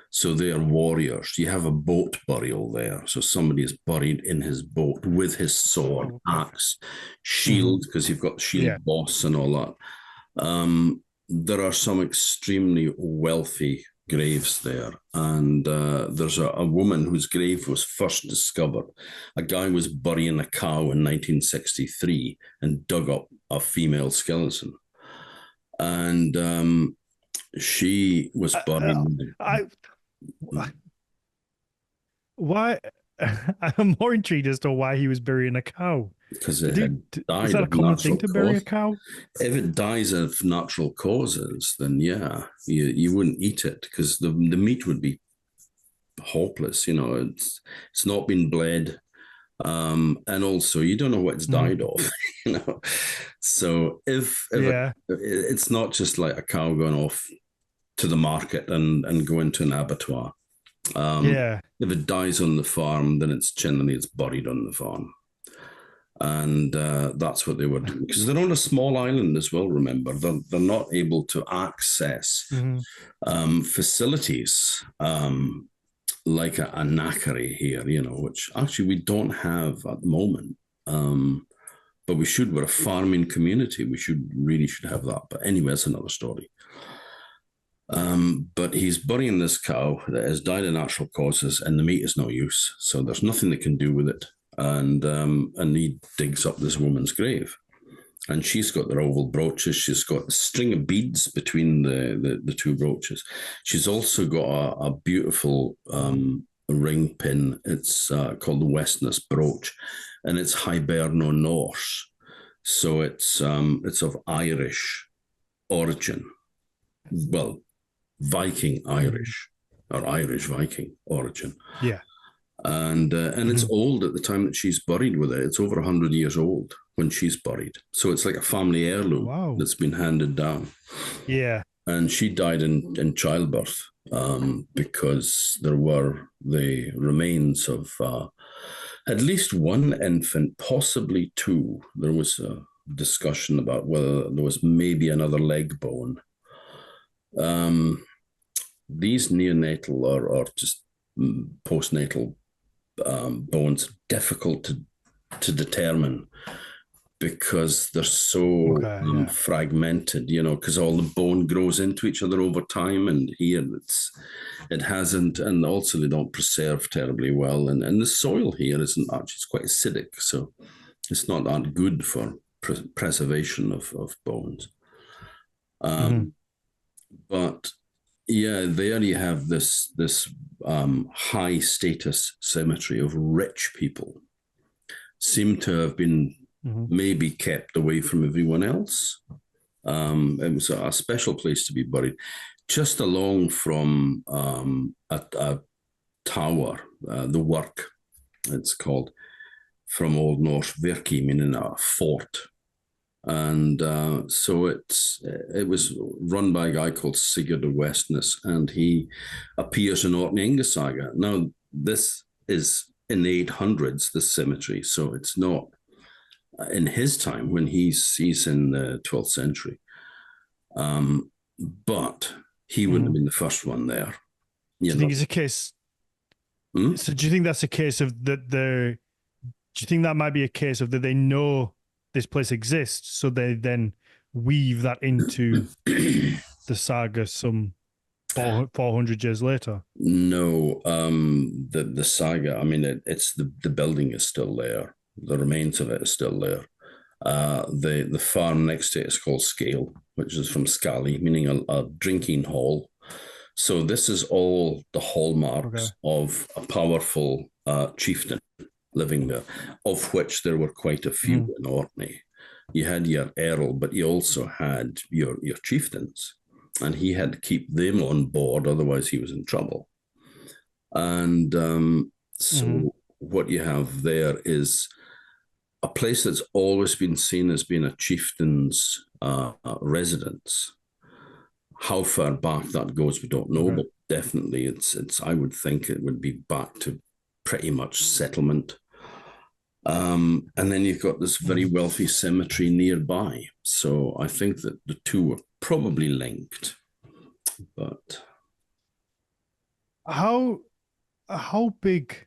So they are warriors. You have a boat burial there. So somebody is buried in his boat with his sword, axe, shield, because you've got shield boss and all that. There are some extremely wealthy graves there. And there's a woman whose grave was first discovered. A guy was burying a cow in 1963 and dug up a female skeleton. And she was buried. Why? I'm more intrigued as to why he was burying a cow. Because it had died. Is that a common thing to bury a cow? If it dies of natural causes, then you wouldn't eat it, because the meat would be hopeless. It's not been bled, and also you don't know what it's died of. So if it's not just like a cow going off to the market and go into an abattoir. If it dies on the farm, then it's buried on the farm. And that's what they were doing, because they're on a small island as well. Remember, they're not able to access facilities like a knackery here, which actually we don't have at the moment. But we should. We're a farming community. We should have that. But anyway, that's another story. But he's burying this cow that has died of natural causes, and the meat is no use. So there's nothing they can do with it. And he digs up this woman's grave, and she's got their oval brooches. She's got a string of beads between the two brooches. She's also got a beautiful ring pin. It's called the Westness brooch, and it's Hiberno Norse, so it's of Irish origin. Well, Viking Irish or Irish Viking origin. Yeah. And it's old at the time that she's buried with it. It's over 100 years old when she's buried. So it's like a family heirloom that's been handed down. Yeah. And she died in childbirth because there were the remains of at least one infant, possibly two. There was a discussion about whether there was maybe another leg bone. These neonatal or just postnatal bones, difficult to determine because they're so fragmented, because all the bone grows into each other over time, and here it hasn't, and also they don't preserve terribly well, and the soil here isn't actually, it's quite acidic, so it's not that good for preservation of bones. But yeah, there you have this high status cemetery of rich people, seem to have been maybe kept away from everyone else. It was a special place to be buried. just along from a tower, the work, it's called, from Old Norse virki, meaning a fort. And so it was run by a guy called Sigurd of Westness, and he appears in Orkney Saga. Now, this is in the 800s, this cemetery, so it's not in his time when he's in the 12th century. But he wouldn't have been the first one there. Do you think it's a case? So do you think that's a case of that do you think that might be a case of that they know this place exists, so they then weave that into the saga some 400 years later? No, the saga, I mean, it's the building is still there. The remains of it is still there. The farm next to it is called Scale, which is from Scally, meaning a drinking hall. So this is all the hallmarks of a powerful chieftain living there, of which there were quite a few in Orkney. You had your Earl, but you also had your chieftains, and he had to keep them on board, otherwise he was in trouble. And so what you have there is a place that's always been seen as being a chieftain's residence. How far back that goes, we don't know, but definitely it's. I would think it would be back to pretty much settlement. And then you've got this very wealthy cemetery nearby. So I think that the two were probably linked. But how big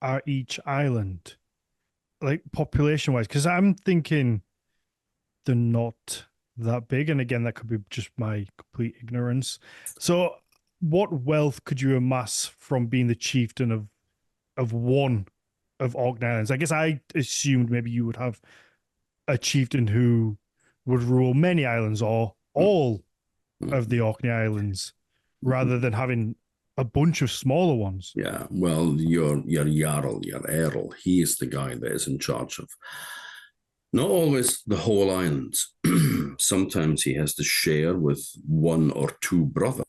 are each island, like population wise? Because I'm thinking they're not that big, and again, that could be just my complete ignorance. So what wealth could you amass from being the chieftain of one of Orkney Islands? I guess I assumed maybe you would have a chieftain who would rule many islands or all of the Orkney Islands, rather than having a bunch of smaller ones. Yeah, well, your Jarl, your Earl, he is the guy that is in charge of not always the whole islands. Sometimes he has to share with one or two brothers.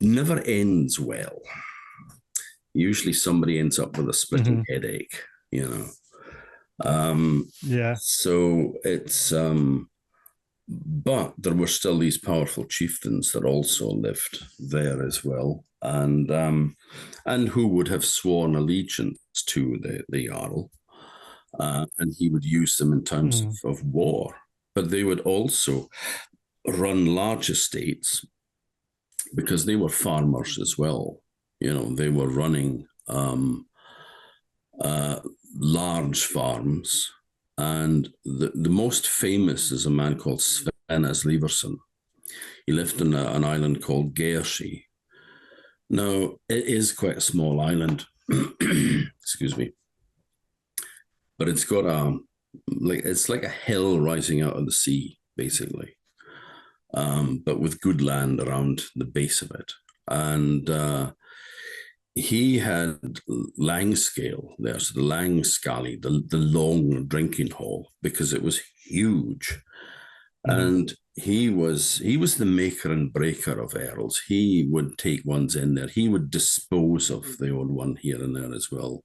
Never ends well. Usually somebody ends up with a splitting headache, So it's but there were still these powerful chieftains that also lived there as well, and who would have sworn allegiance to the Jarl, and he would use them in times of war. But they would also run large estates because they were farmers as well. They were running large farms. And the most famous is a man called Sven Asleverson. He lived on an island called Gersey. Now, it is quite a small island, excuse me, but it's got it's like a hill rising out of the sea, basically, but with good land around the base of it. And he had Langscale there, so the Lang Scally, the long drinking hall, because it was huge. And he was the maker and breaker of earls. He would take ones in there. He would dispose of the old one here and there as well.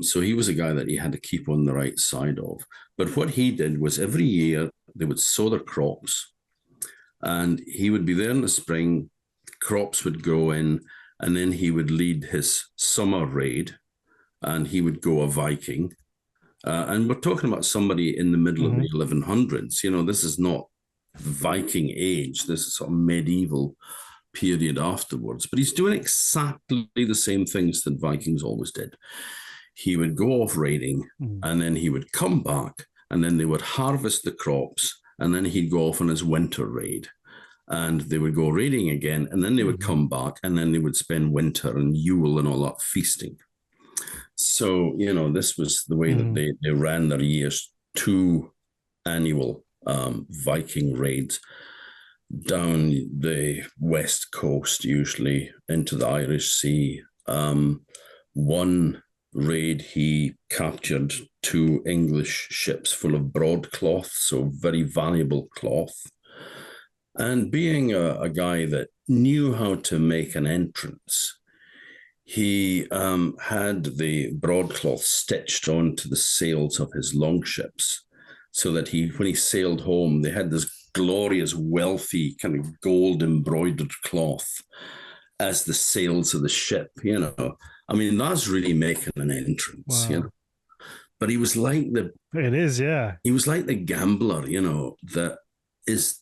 So he was a guy that you had to keep on the right side of. But what he did was every year they would sow their crops, and he would be there in the spring, crops would go in, and then he would lead his summer raid, and he would go a Viking. And we're talking about somebody in the middle of the 1100s. This is not Viking age. This is sort of medieval period afterwards. But he's doing exactly the same things that Vikings always did. He would go off raiding, and then he would come back, and then they would harvest the crops, and then he'd go off on his winter raid. And they would go raiding again, and then they would come back, and then they would spend winter and Yule and all that feasting. So, this was the way that they ran their years, 2 annual Viking raids down the west coast, usually into the Irish Sea. One raid, he captured 2 English ships full of broadcloth, so very valuable cloth. And being a guy that knew how to make an entrance, he had the broadcloth stitched onto the sails of his longships so that when he sailed home, they had this glorious, wealthy, kind of gold embroidered cloth as the sails of the ship, you know. I mean, that's really making an entrance, you know. But he was like It is, yeah. he was like the gambler, you know, that is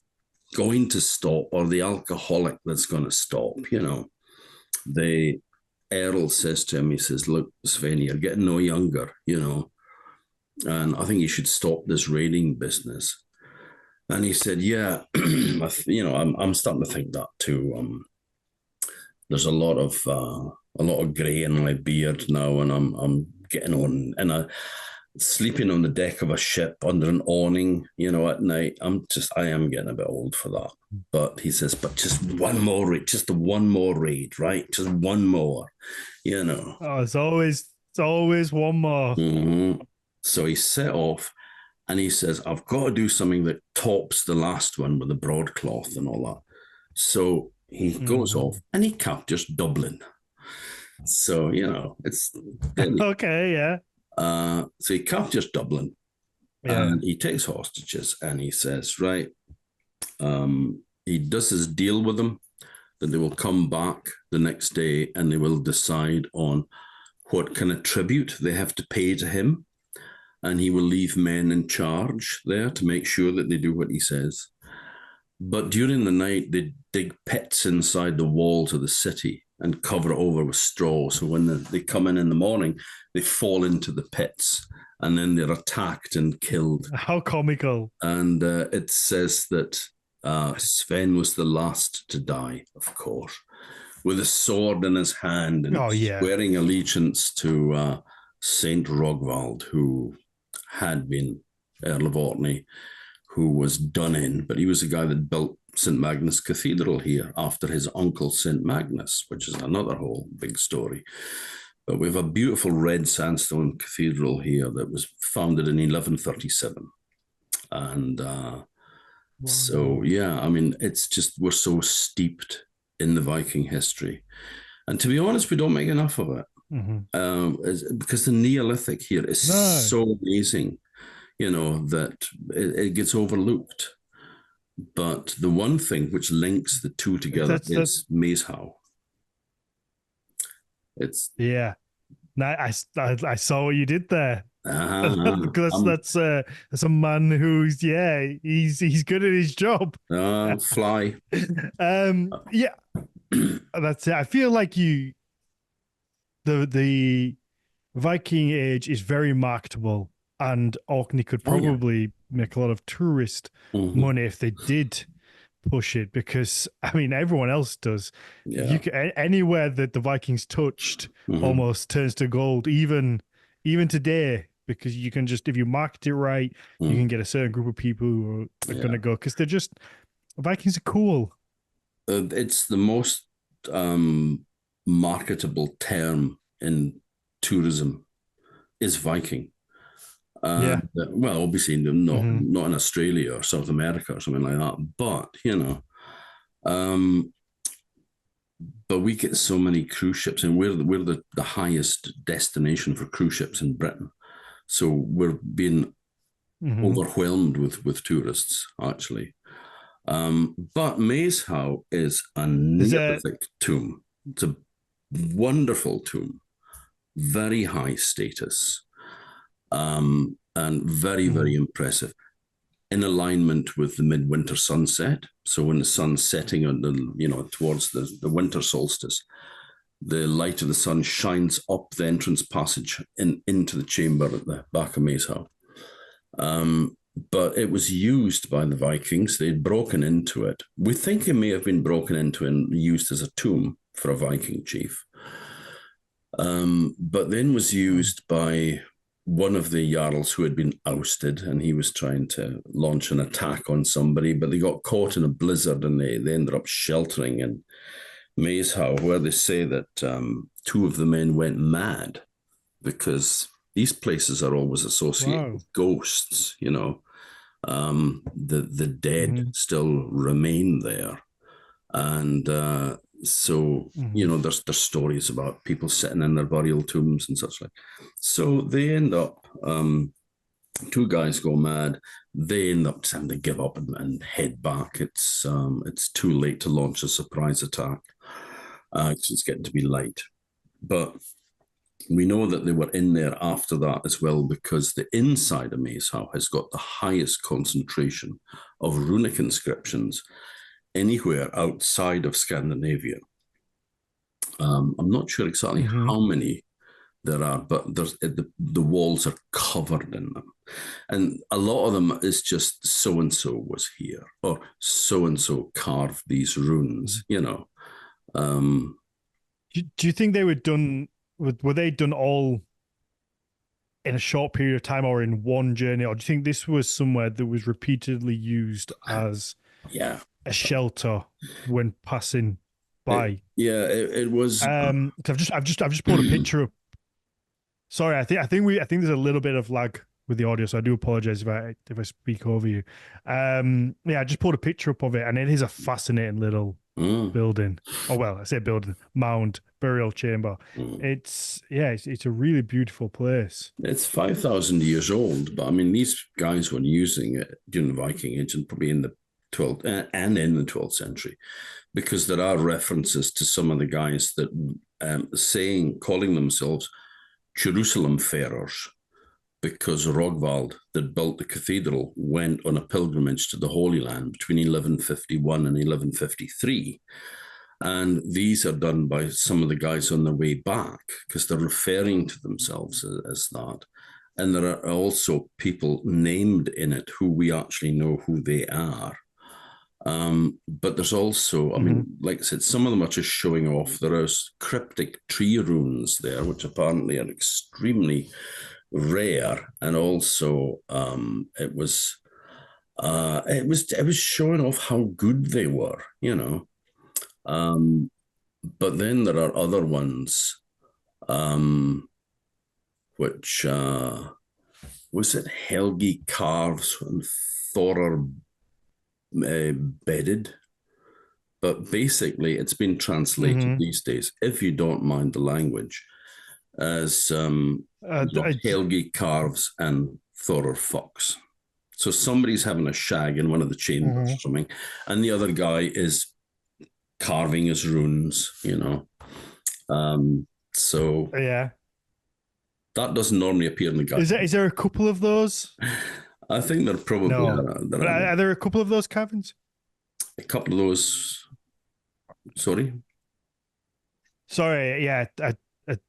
going to stop, or the alcoholic that's going to stop, you know. The Earl says to him, he says, "Look, Sven, you're getting no younger, you know, and I think you should stop this raiding business." And he said, "Yeah, you know, I'm starting to think that too. There's a lot of grey in my beard now, and I'm getting on, and sleeping on the deck of a ship under an awning, you know, at night. I am getting a bit old for that." But he says, "But just one more raid, right? Just one more, you know." Oh, it's always one more. Mm-hmm. So he set off, and he says, "I've got to do something that tops the last one with the broadcloth and all that." So he goes off, and he captures Dublin. So, you know, it's okay, yeah. So he captures Dublin, and he takes hostages, and he says, right, he does his deal with them that they will come back the next day and they will decide on what kind of tribute they have to pay to him, and he will leave men in charge there to make sure that they do what he says. But during the night, they dig pits inside the walls of the city and cover it over with straw. So when they come in the morning, they fall into the pits, and then they're attacked and killed. How comical. And it says that Sven was the last to die, of course, with a sword in his hand and swearing allegiance to Saint Rogvald, who had been Earl of Orkney, who was done in, but he was the guy that built St. Magnus Cathedral here after his uncle St. Magnus, which is another whole big story. But we have a beautiful red sandstone cathedral here that was founded in 1137. And so, yeah, I mean, it's just, we're so steeped in the Viking history. And to be honest, we don't make enough of it. Because the Neolithic here is so amazing, you know, that it gets overlooked. But the one thing which links the two together is Maeshowe. Yeah. No, I saw what you did there. Because that's a man who's he's good at his job. Fly. Yeah. That's it. I feel like the Viking age is very marketable, and Orkney could probably make a lot of tourist money if they did push it, because I mean everyone else does. You can, anywhere that the Vikings touched almost turns to gold, even today, because you can just, if you market it right, you can get a certain group of people who are going to go, because they're just, Vikings are cool. It's the most marketable term in tourism is Viking. Well, obviously not in Australia or South America or something like that, but you know, but we get so many cruise ships, and we're the highest destination for cruise ships in Britain, so we're being overwhelmed with tourists actually. But Maeshowe is a Neolithic tomb. It's a wonderful tomb, very high status. And very, very impressive, in alignment with the midwinter sunset. So when the sun's setting on towards the winter solstice, the light of the sun shines up the entrance passage into the chamber at the back of Maeshowe. But it was used by the Vikings. They'd broken into it. We think it may have been broken into and used as a tomb for a Viking chief. But then was used by one of the Jarls who had been ousted, and he was trying to launch an attack on somebody, but they got caught in a blizzard, and they ended up sheltering in Maeshowe, where they say that two of the men went mad, because these places are always associated with ghosts, you know, The dead still remain there, and so there's stories about people sitting in their burial tombs and such like. So they end up. Two guys go mad. They end up having to give up and head back. It's too late to launch a surprise attack because it's getting to be light. But we know that they were in there after that as well, because the inside of Maeshowe has got the highest concentration of runic inscriptions anywhere outside of Scandinavia. I'm not sure exactly how many there are, but the walls are covered in them. And a lot of them is just so-and-so was here, or so-and-so carved these runes, Do you think they were done, were they done all in a short period of time or in one journey? Or do you think this was somewhere that was repeatedly used as a shelter when passing by? It was. I've just pulled a picture up. Sorry, I think there's a little bit of lag with the audio, so I do apologize if I speak over you. I just pulled a picture up of it, and it is a fascinating little building. Oh well, I say building, mound, burial chamber. It's a really beautiful place. It's 5,000 years old, but I mean these guys were using it during the Viking Age and probably in the 12th and in the 12th century, because there are references to some of the guys that calling themselves Jerusalem farers, because Rogvald, that built the cathedral, went on a pilgrimage to the Holy Land between 1151 and 1153. And these are done by some of the guys on their way back, because they're referring to themselves as that. And there are also people named in it who we actually know who they are. But there's also, I mean, like I said, some of them are just showing off. There are cryptic tree runes there, which apparently are extremely rare, and also it was showing off how good they were, But then there are other ones, which was it Helgi carves and Thorer bedded, but basically it's been translated these days, if you don't mind the language, as Helgi carves and Thorer fucks. So somebody's having a shag in one of the chambers or something, and the other guy is carving his runes, So that doesn't normally appear in the guide. Is there a couple of those? I think there probably are there a couple of those carvings? A couple of those. Sorry,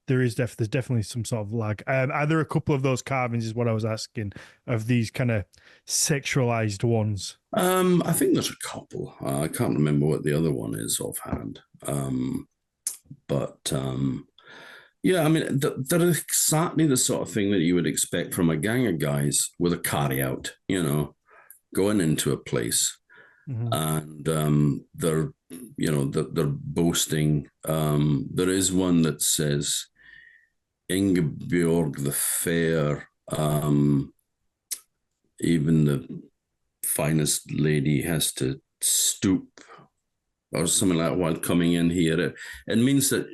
there's definitely some sort of lag. Are there a couple of those carvings? Is what I was asking, of these kind of sexualized ones. I think there's a couple. I can't remember what the other one is offhand. Yeah, I mean, they're exactly the sort of thing that you would expect from a gang of guys with a carry out, going into a place, and they're boasting. There is one that says, Ingeborg the Fair, even the finest lady has to stoop, or something like that while coming in here. It means that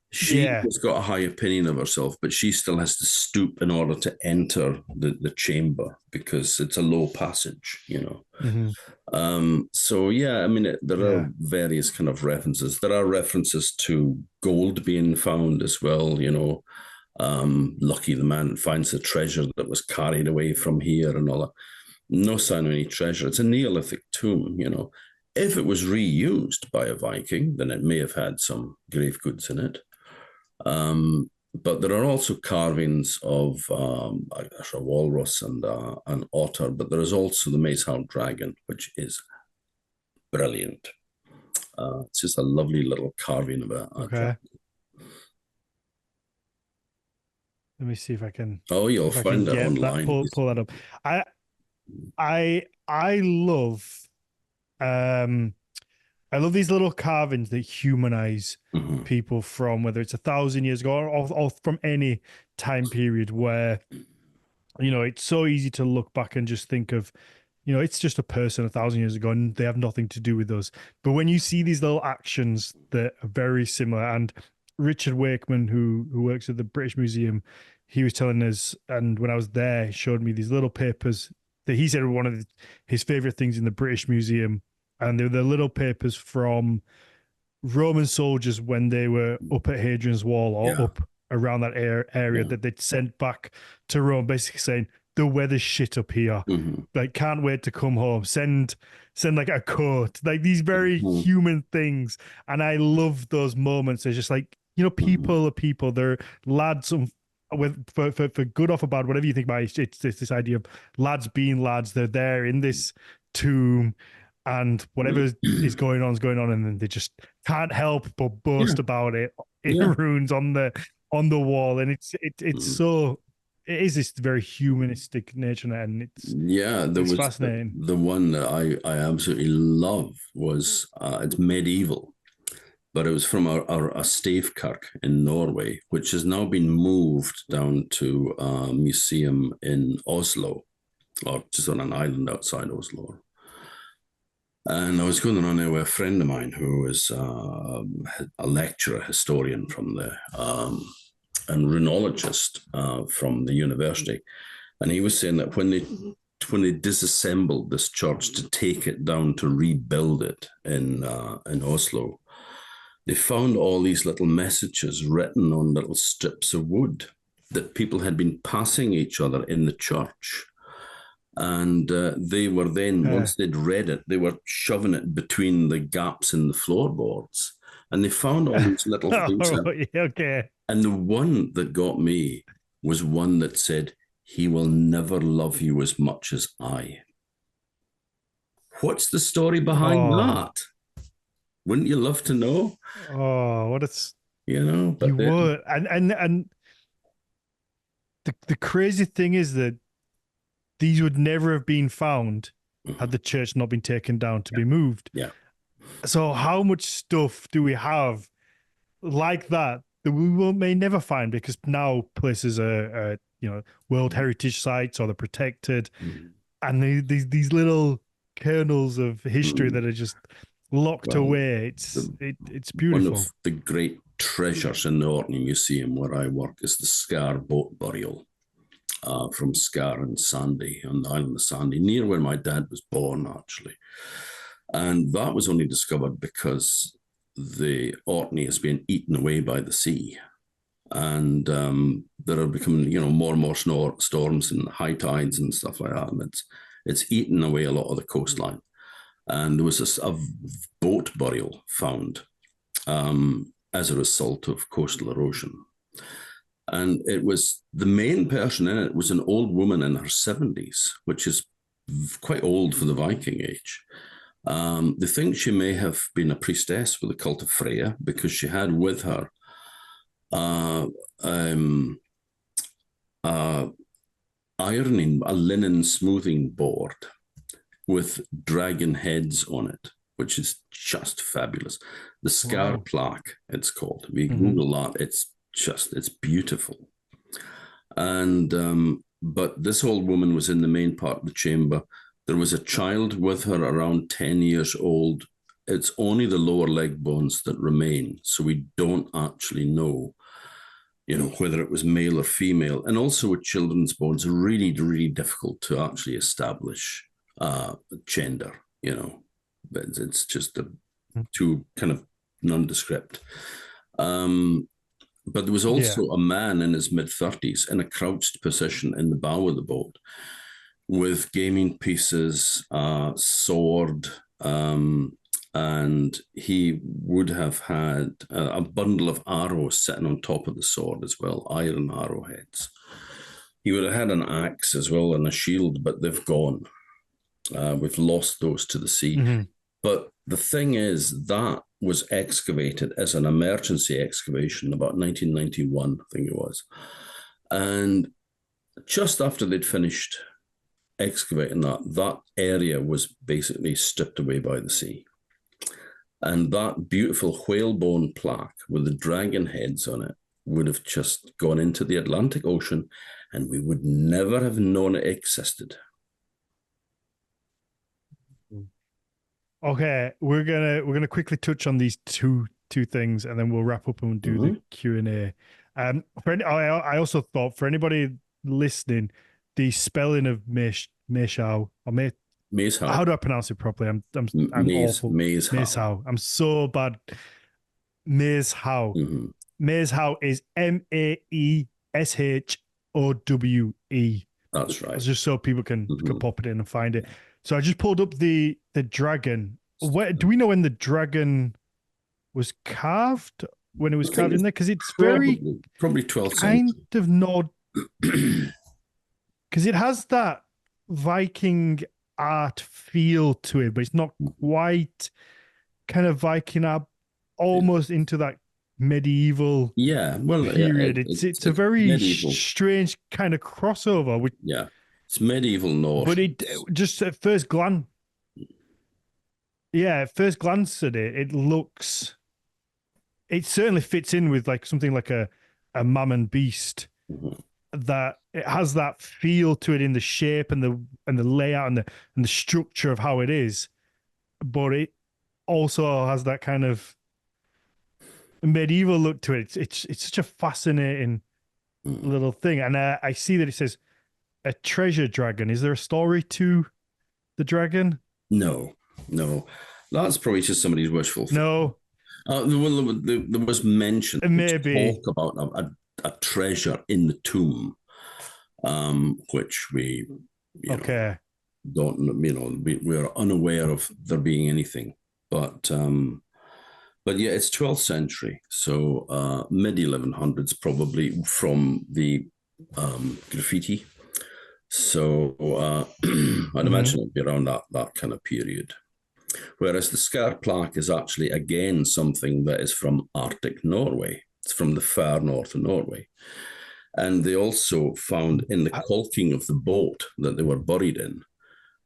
she has got a high opinion of herself, but she still has to stoop in order to enter the chamber, because it's a low passage, So, I mean, there are various kind of references. There are references to gold being found as well, lucky the man that finds the treasure that was carried away from here and all that. No sign of any treasure. It's a Neolithic tomb, If it was reused by a Viking, then it may have had some grave goods in it. But there are also carvings of a walrus and an otter, but there is also the Maeshowe dragon, which is brilliant. It's just a lovely little carving of a dragon. Let me see if I can. Oh, you'll find it online. Pull that up. I love I love these little carvings that humanize people from, whether it's 1,000 years ago or from any time period, where it's so easy to look back and just think of, it's just a person 1,000 years ago and they have nothing to do with us. But when you see these little actions that are very similar, and Richard Wakeman, who works at the British Museum, he was telling us, and when I was there, he showed me these little papers that he said were one of his favorite things in the British Museum. And they were the little papers from Roman soldiers when they were up at Hadrian's Wall or Yeah. up around that area that they'd sent back to Rome, basically saying the weather's shit up here. Like, can't wait to come home. Send like a coat, like these very human things. And I love those moments. It's just like, people are people. They're lads. For good or for bad, whatever you think about it, it's this idea of lads being lads. They're there in this tomb, and whatever is going on, and then they just can't help but boast about it in runes on the wall. And it's so, it is this very humanistic nature, and it's fascinating. The one that I absolutely love was it's medieval, but it was from a Stavekirk in Norway, which has now been moved down to a museum in Oslo, or just on an island outside Oslo. And I was going around there with a friend of mine who was a lecturer, historian from there, and runologist from the university. And he was saying that when they disassembled this church to take it down to rebuild it in Oslo, they found all these little messages written on little strips of wood that people had been passing each other in the church. And they were then, once they'd read it, they were shoving it between the gaps in the floorboards. And they found all these little things. Okay. And the one that got me was one that said, "He will never love you as much as I." What's the story behind that? Wouldn't you love to know? Oh, what it's, but you would. And the crazy thing is that these would never have been found had the church not been taken down to be moved. Yeah. So how much stuff do we have like that we may never find, because now places are World Heritage sites, or they're protected, and these little kernels of history that are just locked away. It's beautiful. One of the great treasures in the Orkney Museum where I work is the Scar boat burial from Scar and Sandy, on the island of Sandy, near where my dad was born, actually. And that was only discovered because the Orkney has been eaten away by the sea. And there are becoming, more and more storms and high tides and stuff like that. And it's eaten away a lot of the coastline. And there was a boat burial found as a result of coastal erosion. And it was, the main person in it was an old woman in her 70s, which is quite old for the Viking age. They think she may have been a priestess with the cult of Freya, because she had with her a linen smoothing board with dragon heads on it, which is just fabulous. The Scar plaque, it's called. If you Google that, it's beautiful. And but this old woman was in the main part of the chamber. There was a child with her around 10 years old. It's only the lower leg bones that remain, so we don't actually know, whether it was male or female. And also with children's bones, really, really difficult to actually establish gender, but it's just too kind of nondescript. But there was also a man in his mid-30s in a crouched position in the bow of the boat with gaming pieces, sword, and he would have had a bundle of arrows sitting on top of the sword as well, iron arrowheads. He would have had an axe as well and a shield, but they've gone. We've lost those to the sea. But the thing is, that was excavated as an emergency excavation about 1991, I think it was. And just after they'd finished excavating that area was basically stripped away by the sea. And that beautiful whalebone plaque with the dragon heads on it would have just gone into the Atlantic Ocean and we would never have known it existed. Okay, we're gonna quickly touch on these two things, and then we'll wrap up and do the Q&A. I also thought for anybody listening, the spelling of Meishao or Maishao. How do I pronounce it properly? I'm awful. Meishao. I'm so bad. Meishao. Meishao is Maeshowe. That's right. Just so people can pop it in and find it. So I just pulled up the dragon. Where do we know when the dragon was carved? When it was carved in there? Because it's probably 12th kind century. of not, because it has that Viking art feel to it, but it's not quite kind of Viking art, almost into that medieval period. It's a very strange kind of crossover. It's medieval Norse. But it just at first glance, at it, it certainly fits in with like something like a Mammon Beast, that it has that feel to it in the shape and the layout and the structure of how it is, but it also has that kind of medieval look to it. It's such a fascinating little thing. And I see that it says a treasure dragon. Is there a story to the dragon? No. That's probably just somebody's wishful thinking. No. There was mention. Maybe. Talk about a treasure in the tomb, which we don't, we're unaware of there being anything. But yeah, it's 12th century. So mid-1100s, probably, from the graffiti. So I'd imagine it'd be around that kind of period. Whereas the scar plaque is actually, again, something that is from Arctic Norway. It's from the far north of Norway. And they also found in the caulking of the boat that they were buried in,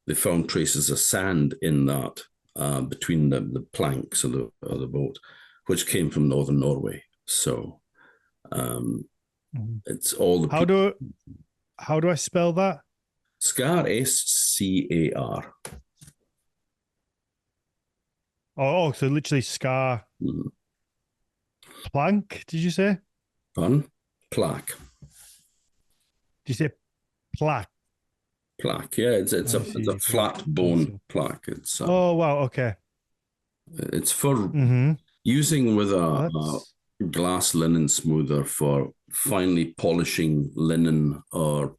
they found traces of sand in that, between the planks of the boat, which came from northern Norway. So it's all the... How do I spell that? Scar, S-C-A-R. Oh, so literally scar. Plank, did you say? Pardon? Plaque. Did you say plaque? Plaque, yeah. It's a flat bone plaque. It's oh, wow, okay. It's for using with a glass linen smoother for finely polishing linen or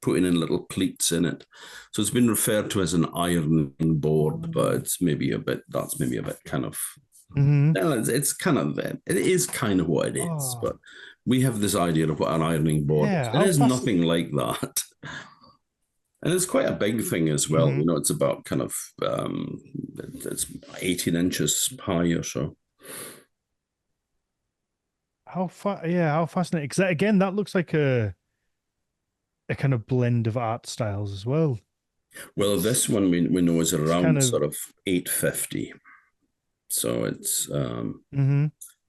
putting in little pleats in it. So it's been referred to as an ironing board, but that's maybe a bit kind of, it's kind of, it is kind of what it is, but we have this idea of what an ironing board is. It is nothing like that. And it's quite a big thing as well. It's about kind of, it's 18 inches high or so. How fascinating. Because again, that looks like a kind of blend of art styles as well. Well, this one we know is around sort of 850. So it's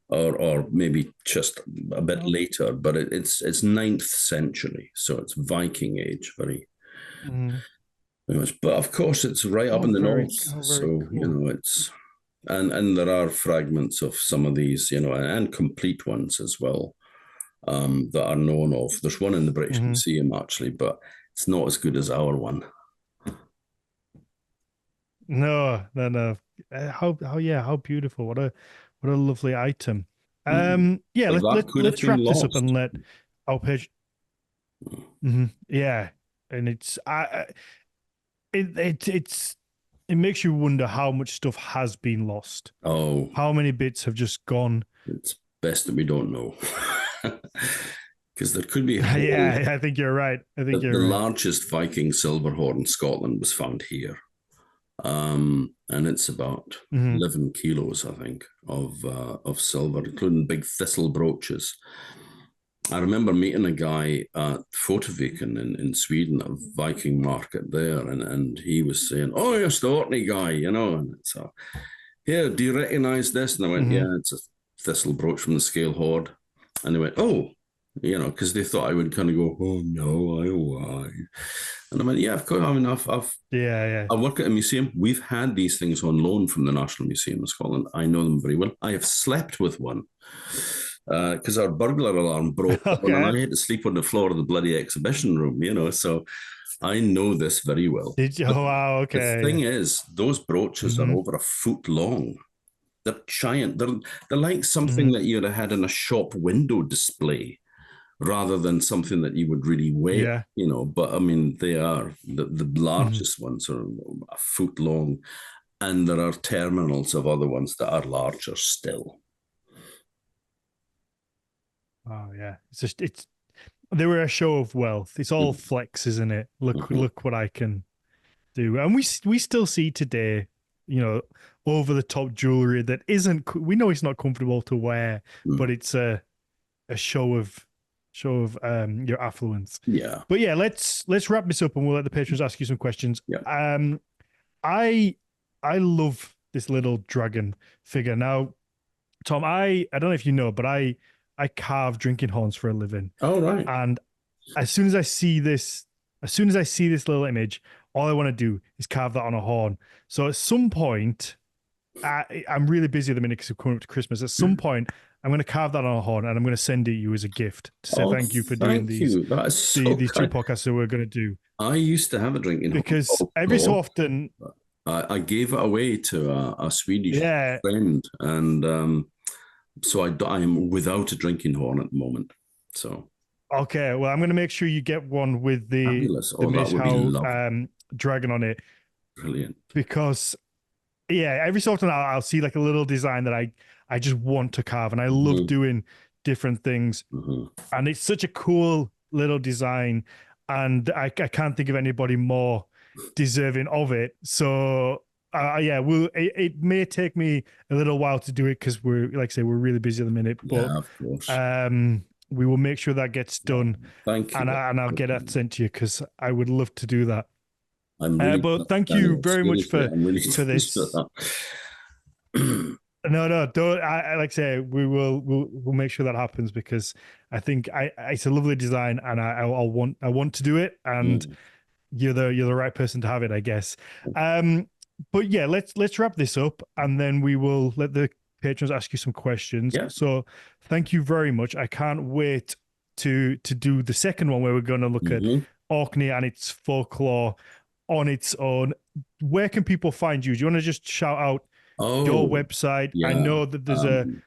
or maybe just a bit later, but it's 9th century, so it's Viking age, very much. But of course, it's right up in the north, so cool. It's and there are fragments of some of these, and complete ones as well, that are known of. There's one in the British Museum actually, but it's not as good as our one. No. How beautiful! What a lovely item. Let's wrap this up and let our page. Yeah, and it makes you wonder how much stuff has been lost. Oh, how many bits have just gone? It's best that we don't know, because there could be. I think you're right. The largest Viking silver hoard in Scotland was found here. And it's about 11 kilos, I think, of silver, including big thistle brooches. I remember meeting a guy at Fotoviken in Sweden, a Viking market there, and he was saying, "Oh, you're the Orkney guy, and it's here, do you recognize this?" And I went, "Yeah, it's a thistle brooch from the scale hoard." And they went, "Oh, because they thought I would kind of go, oh no, why? And I went, yeah, of course. I mean, Yeah. I work at a museum. We've had these things on loan from the National Museum of Scotland. I know them very well. I have slept with one because our burglar alarm broke down and Okay. I had to sleep on the floor of the bloody exhibition room. So I know this very well. Did you? But Oh, wow. the thing Okay. is, those brooches are Hmm. over a foot long. They're giant. They're like something Hmm. that you'd have had in a shop window display rather than something that you would really wear, Yeah. But I mean, they are the Hmm. largest ones are a foot long, and there are terminals of other ones that are larger still. Oh, yeah. They were a show of wealth. It's all flex, isn't it? Mm-hmm. Look what I can do. And we still see today, you know, over the top jewelry that isn't. We know it's not comfortable to wear, but it's a show of your affluence. Yeah, But yeah, let's wrap this up and we'll let the patrons ask you some questions. yeah. I I love this little dragon figure. Now, Tom, I don't know if you know, but I carve drinking horns for a living. All right. And as soon as I see this, as soon as I see this little image, all I want to do is carve that on a horn. So at some point, I'm really busy at the minute because we're coming up to Christmas. At some point, I'm going to carve that on a horn and I'm going to send it you as a gift to say Oh, thank you for doing thank you. That is so these two kind. podcasts that we're going to do. I used to have a drinking horn Because called every so Claude. often, I gave it away to a Swedish yeah, friend, and so I am without a drinking horn at the moment. So okay. Well, I'm going to make sure you get one with fabulous. the Oh, that would be Mishao lovely. dragon on it Brilliant. because yeah, every so often I'll see like a little design that I just want to carve, and I love Mm-hmm. doing different things. Mm-hmm. And it's such a cool little design, and I can't think of anybody more deserving of it. So yeah, it may take me a little while to do it because we're like I say we're really busy at the minute, but Yeah, of course. we will make sure that gets Oh, done, thank and you. I'll get that sent to you because I would love to do that. I'm really, But thank you Daniel, very much seriously, I'm really for pleased with this. that. No, don't. I like I say we'll make sure that happens because I think it's a lovely design and I want to do it and Mm. you're the right person to have it, I guess. But yeah, let's wrap this up and then we will let the patrons ask you some questions. Yeah. So thank you very much. I can't wait to do the second one where we're going to look at Mm-hmm. Orkney and its folklore on its own. Where can people find you? Do you want to just shout out your Oh, website? I yeah. know that Um,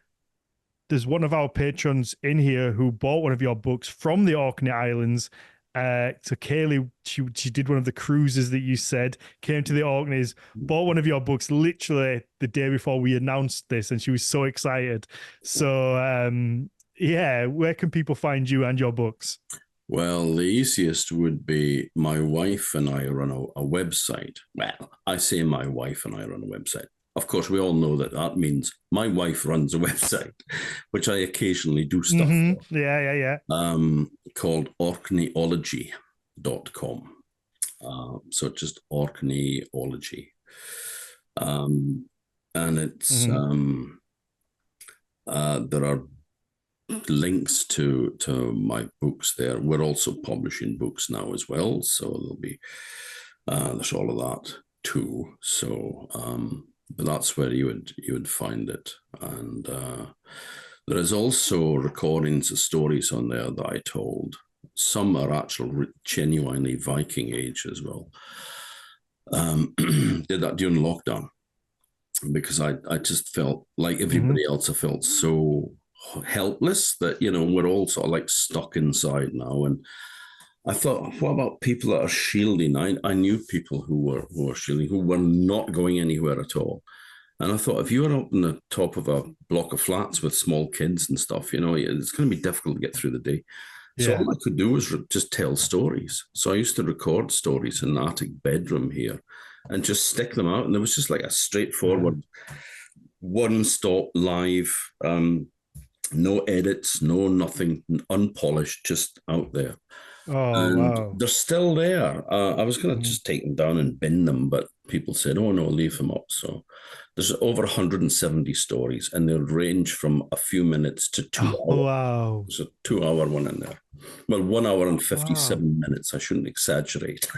there's one of our patrons in here who bought one of your books from the Orkney Islands. So Kaylee, she did one of the cruises that you said, came to the Orkneys, bought one of your books literally the day before we announced this, and she was so excited. So yeah, where can people find you and your books? well, the easiest would be my wife and I run a website. Well, I say my wife and I run a website. Of course, we all know that that means my wife runs a website, which I occasionally do stuff for, Yeah. called orkneyology.com. So just Orkneyology. Um, and it's Hmm. there are links to my books there. We're also publishing books now as well, so there'll be there's all of that too. So but that's where you would find it, and there is also recordings of stories on there that I told. Some are actual genuinely Viking age as well. Did that during lockdown because I just felt like Hmm. everybody else. I felt so helpless that we're all sort of like stuck inside now. And I thought, what about people that are shielding? I knew people who were shielding, who were not going anywhere at all. And I thought, if you were up on the top of a block of flats with small kids and stuff, it's going to be difficult to get through the day. So Yeah. all I could do was just tell stories. So I used to record stories in the attic bedroom here and just stick them out. And there was just like a straightforward, one-stop live, no edits, no nothing, unpolished, just out there. Oh And wow. they're still there. I was going to Mhm. just take them down and bin them, but people said, "Oh no, leave them up." So There's over 170 stories, and they'll range from a few minutes to 2 hours. Wow. There's a 2 hour one in there. Well, 1 hour and 57 Wow. minutes. I shouldn't exaggerate.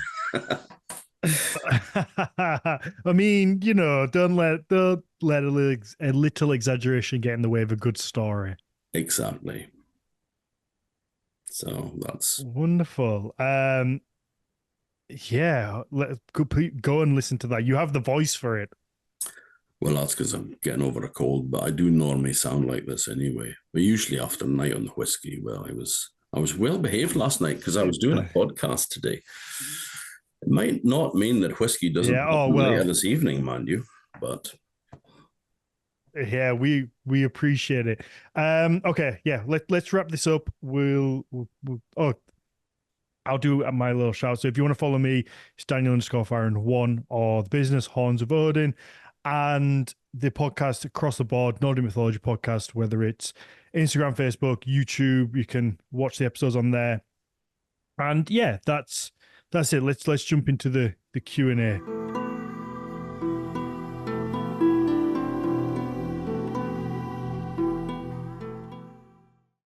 I mean, don't let a little exaggeration get in the way of a good story. Exactly. So that's Wonderful. Yeah, go and listen to that. You have the voice for it. well, that's because I'm getting over a cold, but I do normally sound like this anyway. But usually after a night on the whiskey, well, I was well behaved last night because I was doing a podcast today. It might not mean that whiskey doesn't Yeah. Oh happen later well. this evening, mind you, but Yeah, we appreciate it. Okay. Yeah. Let's wrap this up. Oh, I'll do my little shout. So if you want to follow me, it's Daniel_Firen1 or the business Horns of Odin and the podcast across the board, Nordic Mythology podcast, whether it's Instagram, Facebook, YouTube, you can watch the episodes on there. And yeah, that's it. Let's jump into the Q&A.